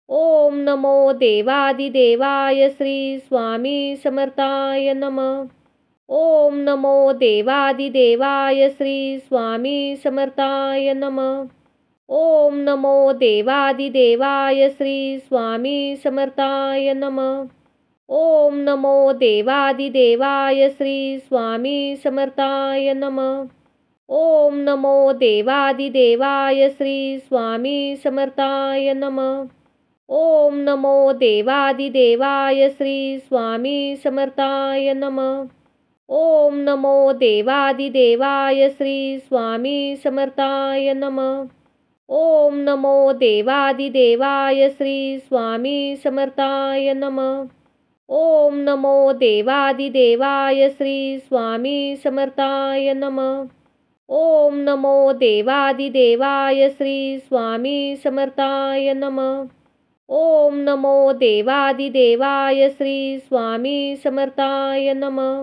ओम नमो देवादिदेवाय श्री स्वामी समर्थाय नमः. ओम नमो देवादिदेवाय श्री स्वामी समर्थाय नमः. ओम नमो देवादिदेवाय श्री स्वामी समर्थाय नमः. ओम नमो देवादिदेवाय श्री स्वामी समर्थाय नमः. ओम नमो देवादिदेवाय श्री स्वामी समर्थाय नमः. ओम नमो देवादिदेवाय श्री स्वामी समर्थाय नमः. ओम नमो देवादिदेवाय श्री स्वामी समर्थाय नमः. ओम नमो देवादिदेवाय श्री स्वामी समर्थाय नमः. ओम नमो देवादिदेवाय श्री स्वामी समर्थाय नमः. ओम नमो देवादिदेवाय श्री स्वामी समर्थाय नमः. ओम नमो देवादिदेवाय श्री स्वामी समर्थाय नमः.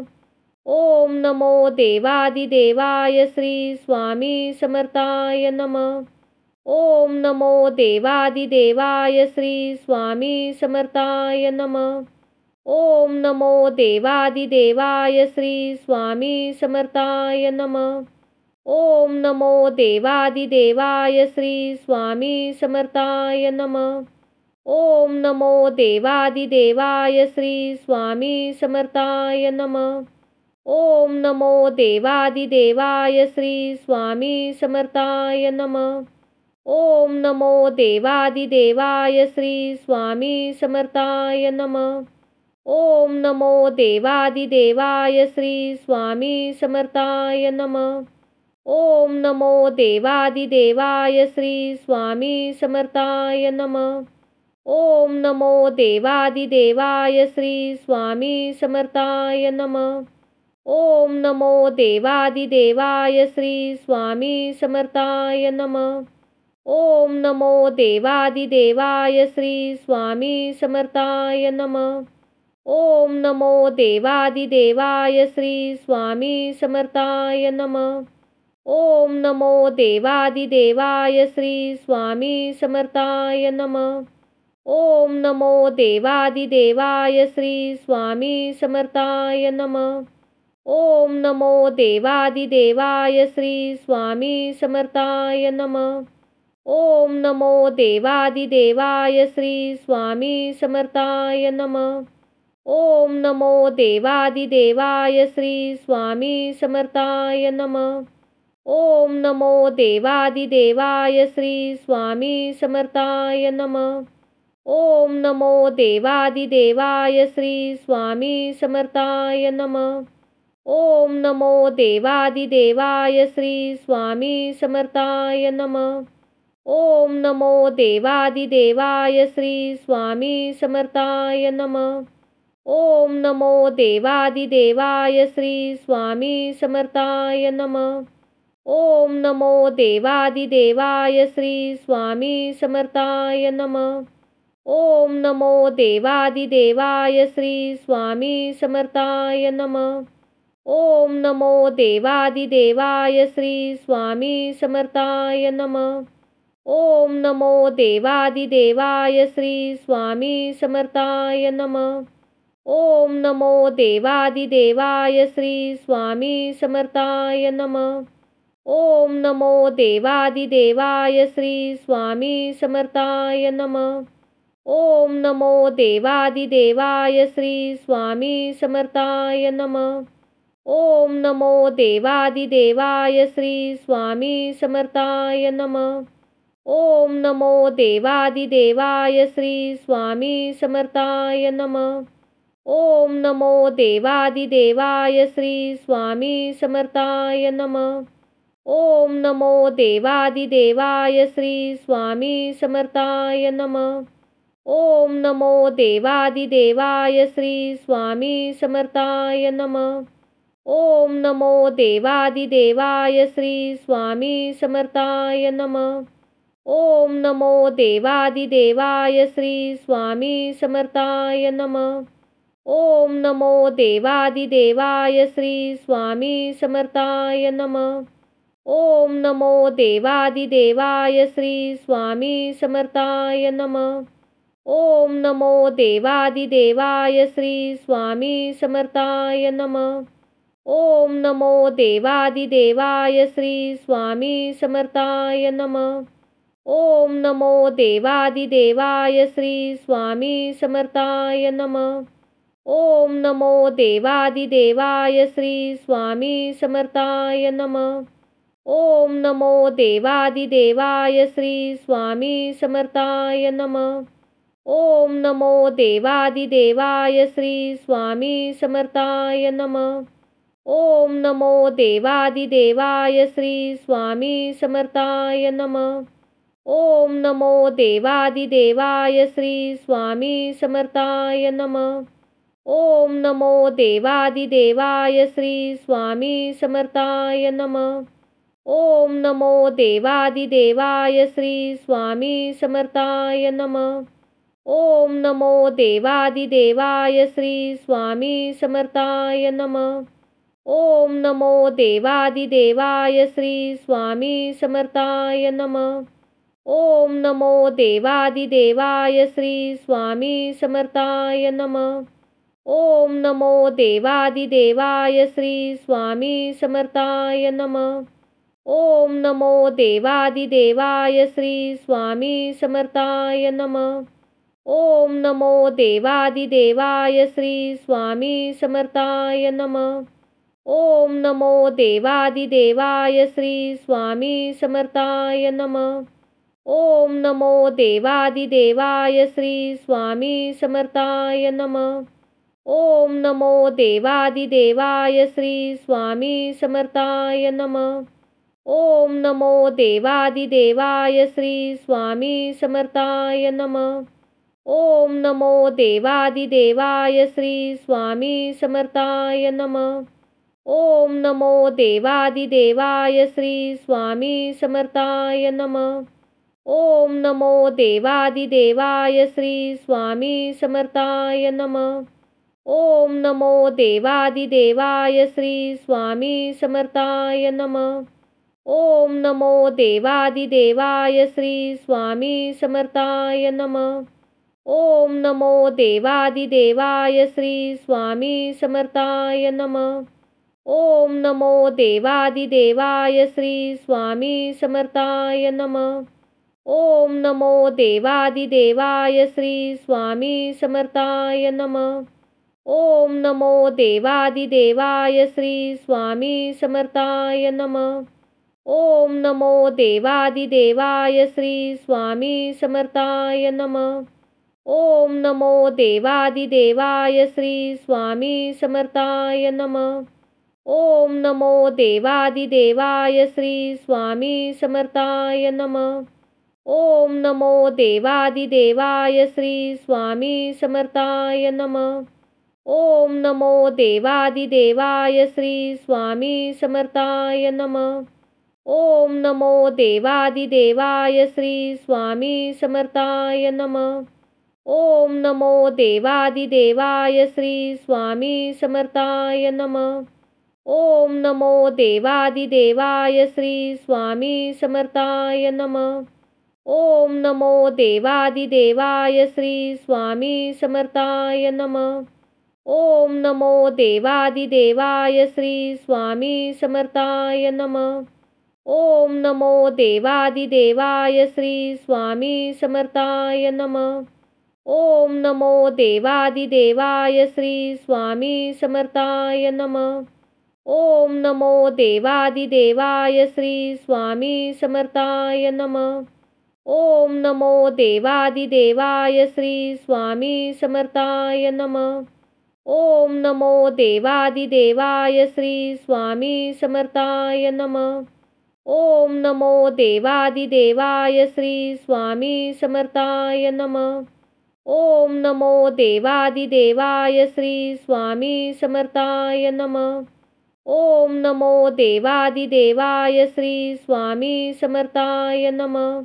ओम नमो देवादिदेवाय श्री स्वामी समर्थाय नमः. ओम नमो देवादिदेवाय श्री स्वामी समर्थाय नमः. ओम नमो देवादिदेवाय श्री स्वामी समर्थाय नमः. ओम नमो देवादिदेवाय श्री स्वामी समर्थाय नमः. ओम नमो देवादिदेवाय श्री स्वामी समर्थाय नमः. ओम नमो देवादिदेवाय श्री स्वामी समर्थाय नमः. ओम नमो देवादिदेवाय श्री स्वामी समर्थाय नमः. ओम नमो देवादिदेवाय श्री स्वामी समर्थाय नमः. ओम नमो देवादिदेवाय श्री स्वामी समर्थाय नमः. ओम नमो देवादिदेवाय श्री स्वामी समर्थाय नमः. ओम नमो देवादिदेवाय श्री स्वामी समर्थाय नमः. ओम नमो देवादिदेवाय श्री स्वामी समर्थाय नमः. ओम नमो देवादिदेवाय श्री स्वामी समर्थाय नमः. ओम नमो देवादिदेवाय श्री स्वामी समर्थाय नमः. ओम नमो देवादिदेवाय श्री स्वामी समर्थाय नमः. ओम नमो देवादिदेवाय श्री स्वामी समर्थाय नमः. ओम नमो देवादिदेवाय श्री स्वामी समर्थाय नमः. ओम नमो देवादिदेवाय श्री स्वामी समर्थाय नमः. ओम नमो देवादिदेवाय श्री स्वामी समर्थाय नमः. ओम नमो देवादिदेवाय श्री स्वामी समर्थाय नमः. ओम नमो देवादिदेवाय श्री स्वामी समर्थाय नमः. ओम नमो देवादिदेवाय श्री स्वामी समर्थाय नमः. ओम नमो देवादिदेवाय श्री स्वामी समर्थाय नमः. ओम नमो देवादिदेवाय श्री स्वामी समर्थाय नमः. ओम नमो देवादिदेवाय श्री स्वामी समर्थाय नमः. ओम नमो देवादिदेवाय श्री स्वामी समर्थाय नमः. ओम नमो देवादिदेवाय श्री स्वामी समर्थाय नमः. ओम नमो देवादिदेवाय श्री स्वामी समर्थाय नमः। ओम नमो देवादिदेवाय श्री स्वामी समर्थाय नमः। ओम नमो देवादिदेवाय श्री स्वामी समर्थाय नमः। ओम नमो देवादिदेवाय श्री स्वामी समर्थाय नमः। ओम नमो देवादिदेवाय श्री स्वामी समर्थाय नमः। ओम नमो देवादिदेवाय श्री स्वामी समर्थाय नमः। ओम नमो देवादिदेवाय श्री स्वामी समर्थाय नमः। ओम नमो देवादिदेवाय श्री स्वामी समर्थाय नमः। ओम नमो देवादिदेवाय श्री स्वामी समर्थाय नमः। ओम नमो देवादिदेवाय श्री स्वामी समर्थाय नमः। ओम नमो देवादिदेवाय श्री स्वामी समर्थाय नमः। ओम नमो देवादिदेवाय श्री स्वामी समर्थाय नमः। ओम नमो देवादिदेवाय श्री स्वामी समर्थाय नमः। ओम नमो देवादिदेवाय श्री स्वामी समर्थाय नमः। ओम नमो देवादिदेवाय श्री स्वामी समर्थाय नमः। ओम नमो देवादिदेवाय श्री स्वामी समर्थाय नमः। ओम नमो देवादिदेवाय श्री स्वामी समर्थाय नमः। ओम नमो देवादिदेवाय श्री स्वामी समर्थाय नमः। ओम नमो देवादिदेवाय श्री स्वामी समर्थाय नमः। ओम नमो देवादिदेवाय श्री स्वामी समर्थाय नमः। ओम नमो देवादिदेवाय श्री स्वामी समर्थाय नमः। ओम नमो देवादिदेवाय श्री स्वामी समर्थाय नमः। ओम नमो देवादिदेवाय श्री स्वामी समर्थाय नमः। ओम नमो देवादिदेवाय श्री स्वामी समर्थाय नमः। ओम नमो देवादिदेवाय श्री स्वामी समर्थाय नमः। ओम नमो देवादिदेवाय श्री स्वामी समर्थाय नमः। ओम नमो देवादिदेवाय श्री स्वामी समर्थाय नमः। ओम नमो देवादिदेवाय श्री स्वामी समर्थाय नमः। ओम नमो देवादिदेवाय श्री स्वामी समर्थाय नमः। ओम नमो देवादिदेवाय श्री स्वामी समर्थाय नमः। ओम नमो देवादिदेवाय श्री स्वामी समर्थाय नमः। ओम नमो देवादिदेवाय श्री स्वामी समर्थाय नमः। ओम नमो देवादिदेवाय श्री स्वामी समर्थाय नमः। ओम नमो देवादिदेवाय श्री स्वामी समर्थाय नमः। ओम नमो देवादिदेवाय श्री स्वामी समर्थाय नमः। ओम नमो देवादिदेवाय श्री स्वामी समर्थाय नमः। ओम नमो देवादिदेवाय श्री स्वामी समर्थाय नमः। ओम नमो देवादिदेवाय श्री स्वामी समर्थाय नमः। ओम नमो देवादिदेवाय श्री स्वामी समर्थाय नमः। ओम नमो देवादिदेवाय श्री स्वामी समर्थाय नमः। ओम नमो देवादिदेवाय श्री स्वामी समर्थाय नमः। ओम नमो देवादिदेवाय श्री स्वामी समर्थाय नमः। ओम नमो देवादिदेवाय श्री स्वामी समर्थाय नमः। ओम नमो देवादिदेवाय श्री स्वामी समर्थाय नमः। ओम नमो देवादिदेवाय श्री स्वामी समर्थाय नमः। ओम नमो देवादिदेवाय श्री स्वामी समर्थाय नमः। ओम नमो देवादिदेवाय श्री स्वामी समर्थाय नमः। ओम नमो देवादिदेवाय श्री स्वामी समर्थाय नमः। ओम नमो देवादिदेवाय श्री स्वामी समर्थाय नमः। ओम नमो देवादिदेवाय श्री स्वामी समर्थाय नमः। ओम नमो देवादिदेवाय श्री स्वामी समर्थाय नमः. ओम नमो देवादिदेवाय श्री स्वामी समर्थाय नमः. ओम नमो देवादिदेवाय श्री स्वामी समर्थाय नमः. ओम नमो देवादिदेवाय श्री स्वामी समर्थाय नमः. ओम नमो देवादिदेवाय श्री स्वामी समर्थाय नमः. ओम नमो देवादिदेवाय श्री स्वामी समर्थाय नमः. ओम नमो देवादिदेवाय श्री स्वामी समर्थाय नमः. ओम नमो देवादिदेवाय श्री स्वामी समर्थाय नमः. ओम नमो देवादिदेवाय श्री स्वामी समर्थाय नमः.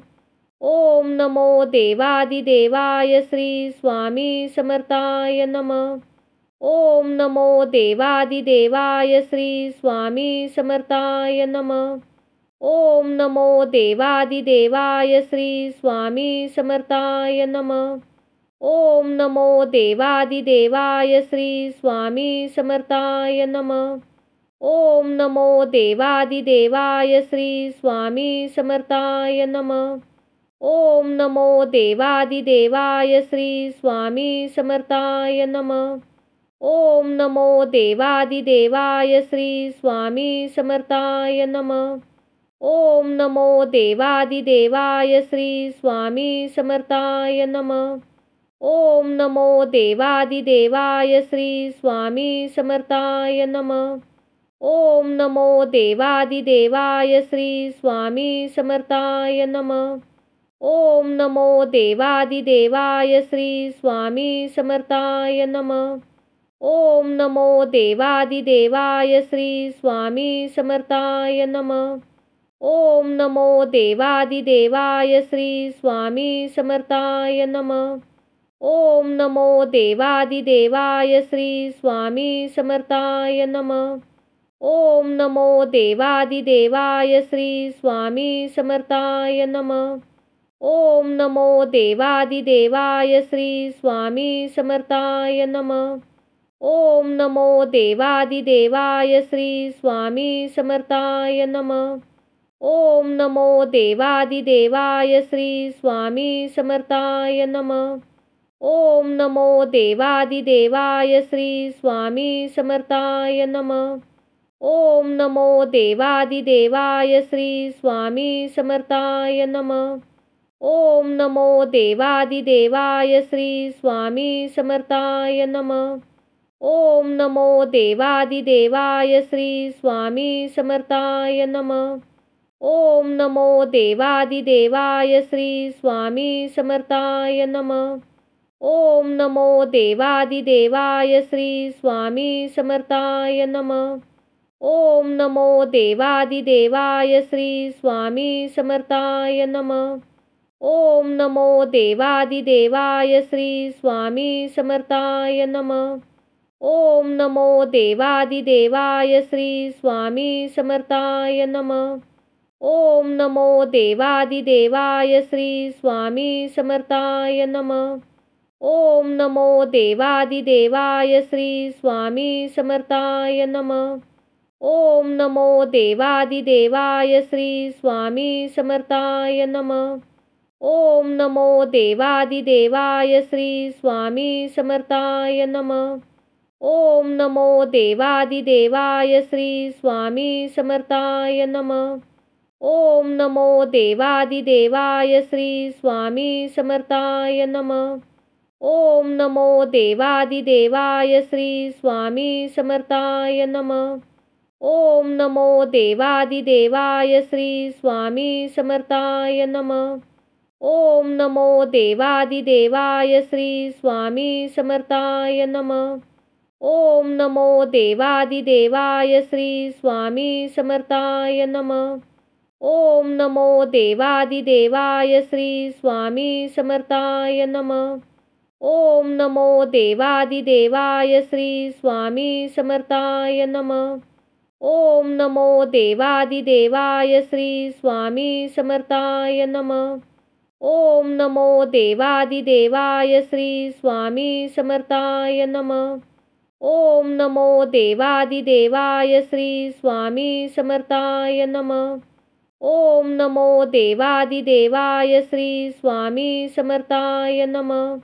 ओम नमो देवादिदेवाय श्री स्वामी समर्थाय नमः. ओम नमो देवादिदेवाय श्री स्वामी समर्थाय नमः. ओम नमो देवादिदेवाय श्री स्वामी समर्थाय नमः. ओम नमो देवादिदेवाय श्री स्वामी समर्थाय नमः. ओम नमो देवादिदेवाय श्री स्वामी समर्थाय नमः. ओम नमो देवादिदेवाय श्री स्वामी समर्थाय नमः. ओम नमो देवादिदेवाय श्री स्वामी समर्थाय नमः. ओम नमो देवादिदेवाय श्री स्वामी समर्थाय नमः. ओम नमो देवादिदेवाय श्री स्वामी समर्थाय नमः. ओम नमो देवादिदेवाय श्री स्वामी समर्थाय नमः. ओम नमो देवादिदेवाय श्री स्वामी समर्थाय नमः. ओम नमो देवादिदेवाय श्री स्वामी समर्थाय नमः. ओम नमो देवादिदेवाय श्री स्वामी समर्थाय नमः. ओम नमो देवादिदेवाय श्री स्वामी समर्थाय नमः. ओम नमो देवादिदेवाय श्री स्वामी समर्थाय नमः. ओम नमो देवादिदेवाय श्री स्वामी समर्थाय नमः. ओम नमो देवादिदेवाय श्री स्वामी समर्थाय नमः. ओम नमो देवादिदेवाय श्री स्वामी समर्थाय नमः. ओम नमो देवादिदेवाय श्री स्वामी समर्थाय नमः. ओम नमो देवादिदेवाय श्री स्वामी समर्थाय नमः. ओम नमो देवादिदेवाय श्री स्वामी समर्थाय नमः. ओम नमो देवादिदेवाय श्री स्वामी समर्थाय नमः. ओम नमो देवादिदेवाय श्री स्वामी समर्थाय नमः. ओम नमो देवादिदेवाय श्री स्वामी समर्थाय नमः. ओम नमो देवादिदेवाय श्री स्वामी समर्थाय नमः. ओम नमो देवादिदेवाय श्री स्वामी समर्थाय नमः. ओम नमो देवादिदेवाय श्री स्वामी समर्थाय नमः. ओम नमो देवादिदेवाय श्री स्वामी समर्थाय नमः. ओम नमो देवादिदेवाय श्री स्वामी समर्थाय नमः. ओम नमो देवादिदेवाय श्री स्वामी समर्थाय नमः. ओम नमो देवादिदेवाय श्री स्वामी समर्थाय नमः. ओम नमो देवादिदेवाय श्री स्वामी समर्थाय नमः. ओम नमो देवादिदेवाय श्री स्वामी समर्थाय नमः. ओम नमो देवादिदेवाय श्री स्वामी समर्थाय नमः. ओम नमो देवादिदेवाय श्री स्वामी समर्थाय नमः. ओम नमो देवादिदेवाय श्री स्वामी समर्थाय नमः. ओम नमो देवादिदेवाय श्री स्वामी समर्थाय नमः. ओम नमो देवादिदेवाय श्री स्वामी समर्थाय नमः. ओम नमो देवादिदेवाय श्री स्वामी समर्थाय नमः. ओम नमो देवादिदेवाय श्री स्वामी समर्थाय नमः. ओम नमो देवादिदेवाय श्री स्वामी समर्थाय नमः. ओम नमो देवादिदेवाय श्री स्वामी समर्थाय नमः। ओम नमो देवादिदेवाय श्री स्वामी समर्थाय नमः।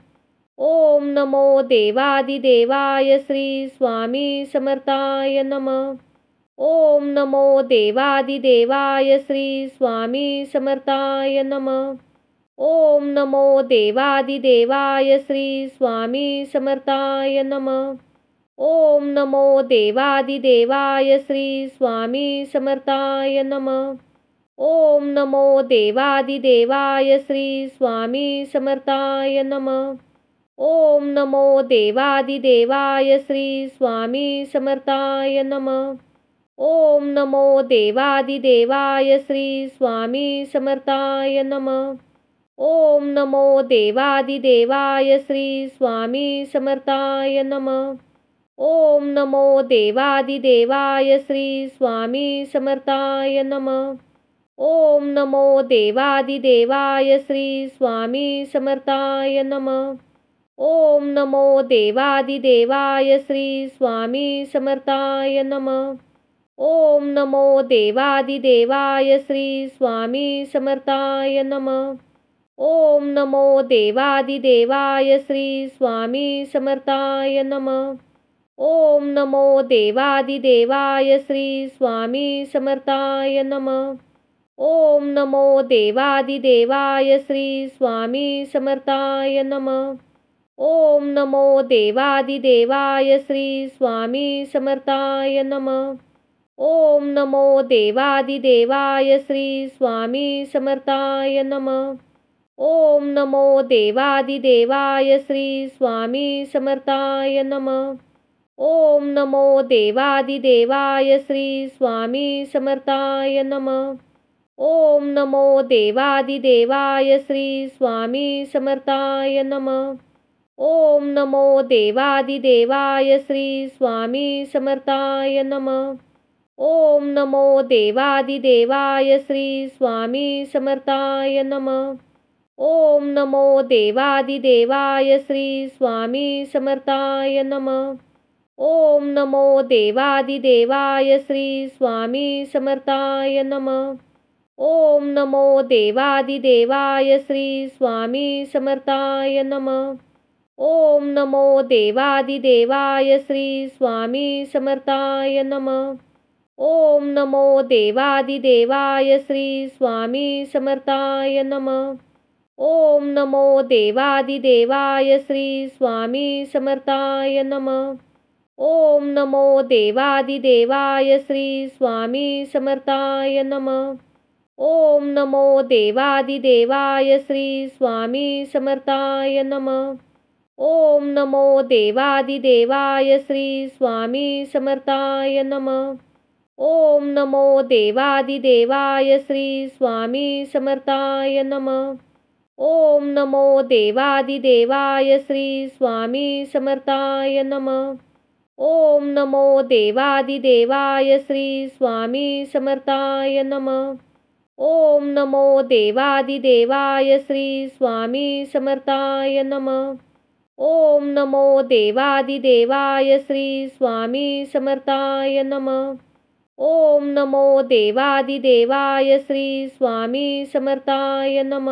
ओम नमो देवादिदेवाय श्री स्वामी समर्थाय नमः। ओम नमो देवादिदेवाय श्री स्वामी समर्थाय नमः। ओम नमो देवादिदेवाय श्री स्वामी समर्थाय नमः। ओम नमो देवादिदेवाय श्री स्वामी समर्थाय नमः। ओम नमो देवादिदेवाय श्री स्वामी समर्थाय नमः। ओम नमो देवादिदेवाय श्री स्वामी समर्थाय नमः। ओम नमो देवादिदेवाय श्री स्वामी समर्थाय नमः। ओम नमो देवादिदेवाय श्री स्वामी समर्थाय नमः। ओम नमो देवादिदेवाय श्री स्वामी समर्थाय नमः। ओम नमो देवादिदेवाय श्री स्वामी समर्थाय नमः। ओम नमो देवादिदेवाय श्री स्वामी समर्थाय नमः। ओम नमो देवादिदेवाय श्री स्वामी समर्थाय नमः। ओम नमो देवादिदेवाय श्री स्वामी समर्थाय नमः। ओम नमो देवादिदेवाय श्री स्वामी समर्थाय नमः। ओम नमो देवादिदेवाय श्री स्वामी समर्थाय नमः। ओम नमो देवादिदेवाय श्री स्वामी समर्थाय नमः। ओम नमो देवादिदेवाय श्री स्वामी समर्थाय नमः। ओम नमो देवादिदेवाय श्री स्वामी समर्थाय नमः। ओम नमो देवादिदेवाय श्री स्वामी समर्थाय नमः। ओम नमो देवादिदेवाय श्री स्वामी समर्थाय नमः। ओम नमो देवादिदेवाय श्री स्वामी समर्थाय नमः। ओम नमो देवादिदेवाय श्री स्वामी समर्थाय नमः। ओम नमो देवादिदेवाय श्री स्वामी समर्थाय नमः। ओम नमो देवादिदेवाय श्री स्वामी समर्थाय नमः। ओम नमो देवादिदेवाय श्री स्वामी समर्थाय नमः। ओम नमो देवादिदेवाय श्री स्वामी समर्थाय नमः। ओम नमो देवादिदेवाय श्री स्वामी समर्थाय नमः। ओम नमो देवादिदेवाय श्री स्वामी समर्थाय नमः। ओम नमो देवादिदेवाय श्री स्वामी समर्थाय नमः। ओम नमो देवादिदेवाय श्री स्वामी समर्थाय नमः। ओम नमो देवादिदेवाय श्री स्वामी समर्थाय नमः। ओम नमो देवादिदेवाय श्री स्वामी समर्थाय नमः। ओम नमो देवादिदेवाय श्री स्वामी समर्थाय नमः। ओम नमो देवादिदेवाय श्री स्वामी समर्थाय नमः। ओम नमो देवादिदेवाय श्री स्वामी समर्थाय नमः। ओम नमो देवादिदेवाय श्री स्वामी समर्थाय नमः। ओम नमो देवादिदेवाय श्री स्वामी समर्थाय नमः।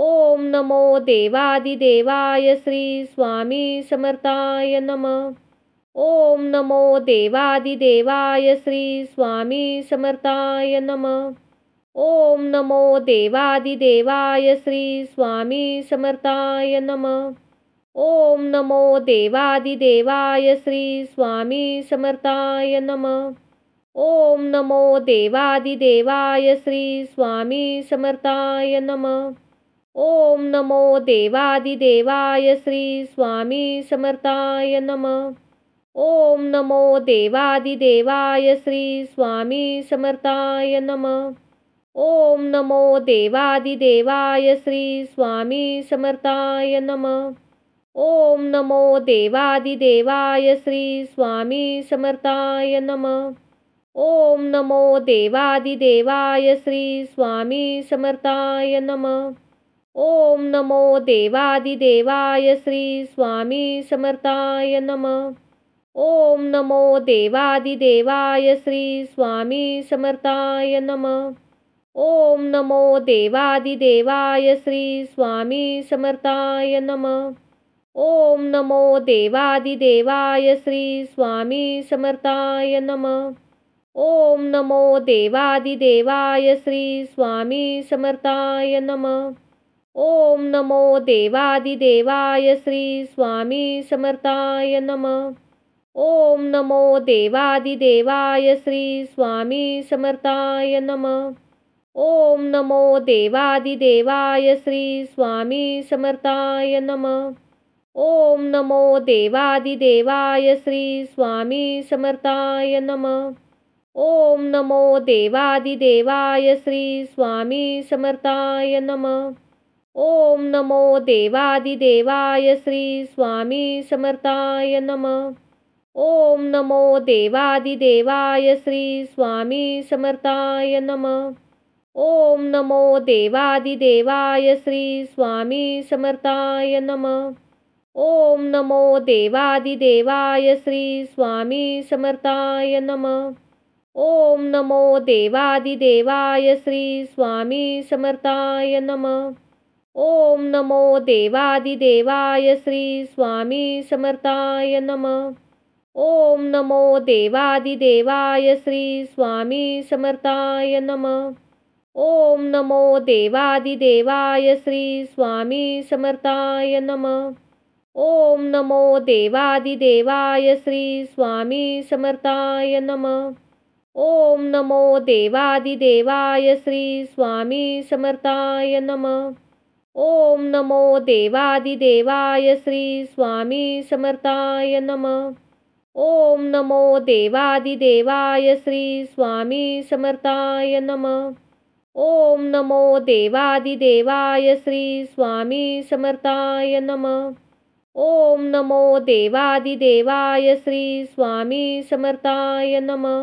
ओम नमो देवादिदेवाय श्री स्वामी समर्थाय नमः। ओम नमो देवादिदेवाय श्री स्वामी समर्थाय नमः। ओम नमो देवादिदेवाय श्री स्वामी समर्थाय नमः। ओम नमो देवादिदेवाय श्री स्वामी समर्थाय नमः। ओम नमो देवादिदेवाय श्री स्वामी समर्थाय नमः। ओम नमो देवादिदेवाय श्री स्वामी समर्थाय नमः। ओम नमो देवादिदेवाय श्री स्वामी समर्थाय नमः। ओम नमो देवादिदेवाय श्री स्वामी समर्थाय नमः। ओम नमो देवादिदेवाय श्री स्वामी समर्थाय नमः। ओम नमो देवादिदेवाय श्री स्वामी समर्थाय नमः। ओम नमो देवादिदेवाय श्री स्वामी समर्थाय नमः। ओम नमो देवादिदेवाय श्री स्वामी समर्थाय नमः। ओम नमो देवादिदेवाय श्री स्वामी समर्थाय नमः। ओम नमो देवादिदेवाय श्री स्वामी समर्थाय नमः। ओम नमो देवादिदेवाय श्री स्वामी समर्थाय नमः। ओम नमो देवादिदेवाय श्री स्वामी समर्थाय नमः। ओम नमो देवादिदेवाय श्री स्वामी समर्थाय नमः। ओम नमो देवादिदेवाय श्री स्वामी समर्थाय नमः। ओम नमो देवादिदेवाय श्री स्वामी समर्थाय नमः। ओम नमो देवादिदेवाय श्री स्वामी समर्थाय नमः। ओम नमो देवादिदेवाय श्री स्वामी समर्थाय नमः। ओम नमो देवादिदेवाय श्री स्वामी समर्थाय नमः। ओम नमो देवादिदेवाय श्री स्वामी समर्थाय नमः। ओम नमो देवादिदेवाय श्री स्वामी समर्थाय नमः। ओम नमो देवादिदेवाय श्री स्वामी समर्थाय नमः। ओम नमो देवादिदेवाय श्री स्वामी समर्थाय नमः। ओम नमो देवादिदेवाय श्री स्वामी समर्थाय नमः। ओम नमो देवादिदेवाय श्री स्वामी समर्थाय नमः। ओम नमो देवादिदेवाय श्री स्वामी समर्थाय नमः। ओम नमो देवादिदेवाय श्री स्वामी समर्थाय नमः। ओम नमो देवादिदेवाय श्री स्वामी समर्थाय नमः। ओम नमो देवादिदेवाय श्री स्वामी समर्थाय नमः। ओम नमो देवादिदेवाय श्री स्वामी समर्थाय नमः। ओम नमो देवादिदेवाय श्री स्वामी समर्थाय नमः।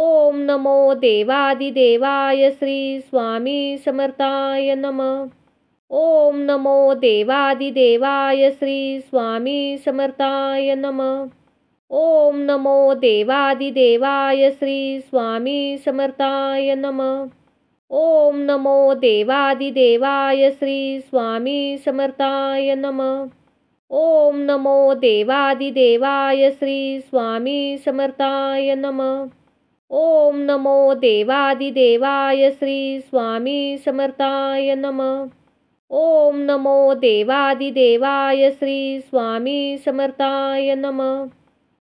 ओम नमो देवादिदेवाय श्री स्वामी समर्थाय नमः। ओम नमो देवादिदेवाय श्री स्वामी समर्थाय नमः। ओम नमो देवादिदेवाय श्री स्वामी समर्थाय नमः। ओम नमो देवादिदेवाय श्री स्वामी समर्थाय नमः। ओम नमो देवादिदेवाय श्री स्वामी समर्थाय नमः। ओम नमो देवादिदेवाय श्री स्वामी समर्थाय नमः। ओम नमो देवादिदेवाय श्री स्वामी समर्थाय नमः।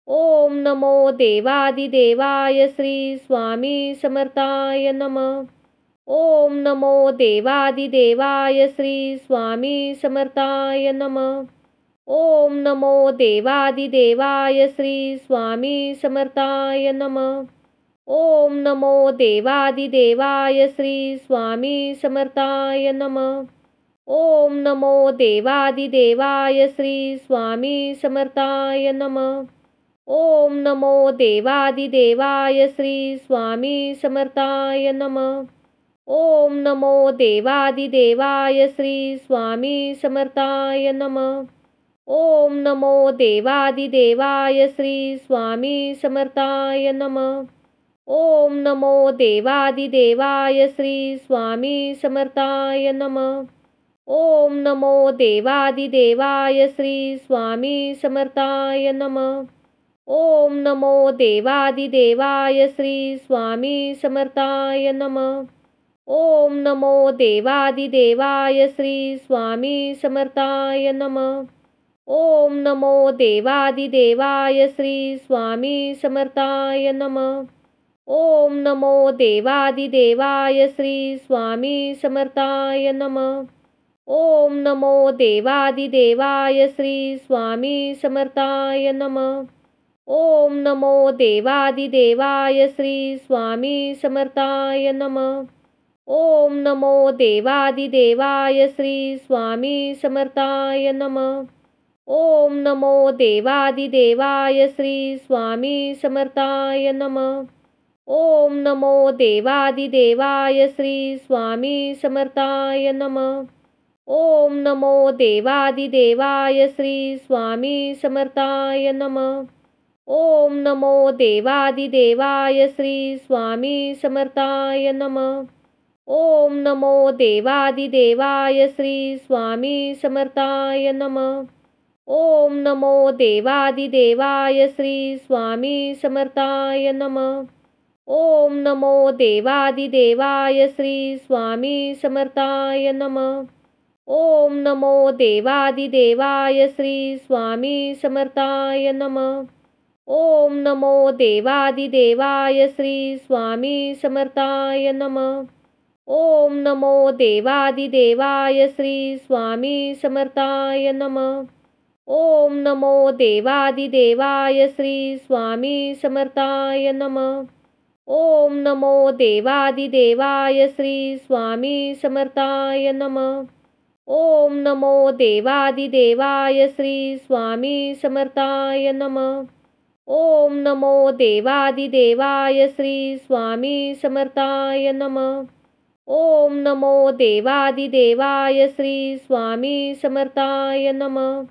ओम नमो देवादिदेवाय श्री स्वामी समर्थाय नमः। ओम नमो देवादिदेवाय श्री स्वामी समर्थाय नमः। ओम नमो देवादिदेवाय श्री स्वामी समर्थाय नमः। ओम नमो देवादिदेवाय श्री स्वामी समर्थाय नमः। ओम नमो देवादिदेवाय श्री स्वामी समर्थाय नमः। ओम नमो देवादिदेवाय श्री स्वामी समर्थाय नमः। ओम नमो देवादिदेवाय श्री स्वामी समर्थाय नमः। ओम नमो देवादिदेवाय श्री स्वामी समर्थाय नमः। ओम नमो देवादिदेवाय श्री स्वामी समर्थाय नमः। ओम नमो देवादिदेवाय श्री स्वामी समर्थाय नमः। ओम नमो देवादिदेवाय श्री स्वामी समर्थाय नमः। ओम नमो देवादिदेवाय श्री स्वामी समर्थाय नमः। ओम नमो देवादिदेवाय श्री स्वामी समर्थाय नमः। ओम नमो देवादिदेवाय श्री स्वामी समर्थाय नमः। ओम नमो देवादिदेवाय श्री स्वामी समर्थाय नमः। ओम नमो देवादिदेवाय श्री स्वामी समर्थाय नमः। ओम नमो देवादिदेवाय श्री स्वामी समर्थाय नमः। ओम नमो देवादिदेवाय श्री स्वामी समर्थाय नमः। ओम नमो देवादिदेवाय श्री स्वामी समर्थाय नमः। ओम नमो देवादिदेवाय श्री स्वामी समर्थाय नमः। ओम नमो देवादिदेवाय श्री स्वामी समर्थाय नमः. ओम नमो देवादिदेवाय श्री स्वामी समर्थाय नमः. ओम नमो देवादिदेवाय श्री स्वामी समर्थाय नमः. ओम नमो देवादिदेवाय श्री स्वामी समर्थाय नमः. ओम नमो देवादिदेवाय श्री स्वामी समर्थाय नमः. ओम नमो देवादिदेवाय श्री स्वामी समर्थाय नमः. ओम नमो देवादिदेवाय श्री स्वामी समर्थाय नमः. ओम नमो देवादिदेवाय श्री स्वामी समर्थाय नमः. ओम नमो देवादिदेवाय श्री स्वामी समर्थाय नमः. ओम नमो देवादिदेवाय श्री स्वामी समर्थाय नमः. ओम नमो देवादिदेवाय श्री स्वामी समर्थाय नमः. ओम नमो देवादिदेवाय श्री स्वामी समर्थाय नमः.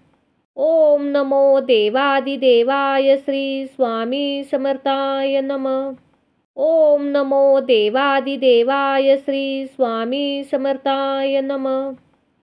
ओम नमो देवादिदेवाय श्री स्वामी समर्थाय नमः. ओम नमो देवादिदेवाय श्री स्वामी समर्थाय नमः.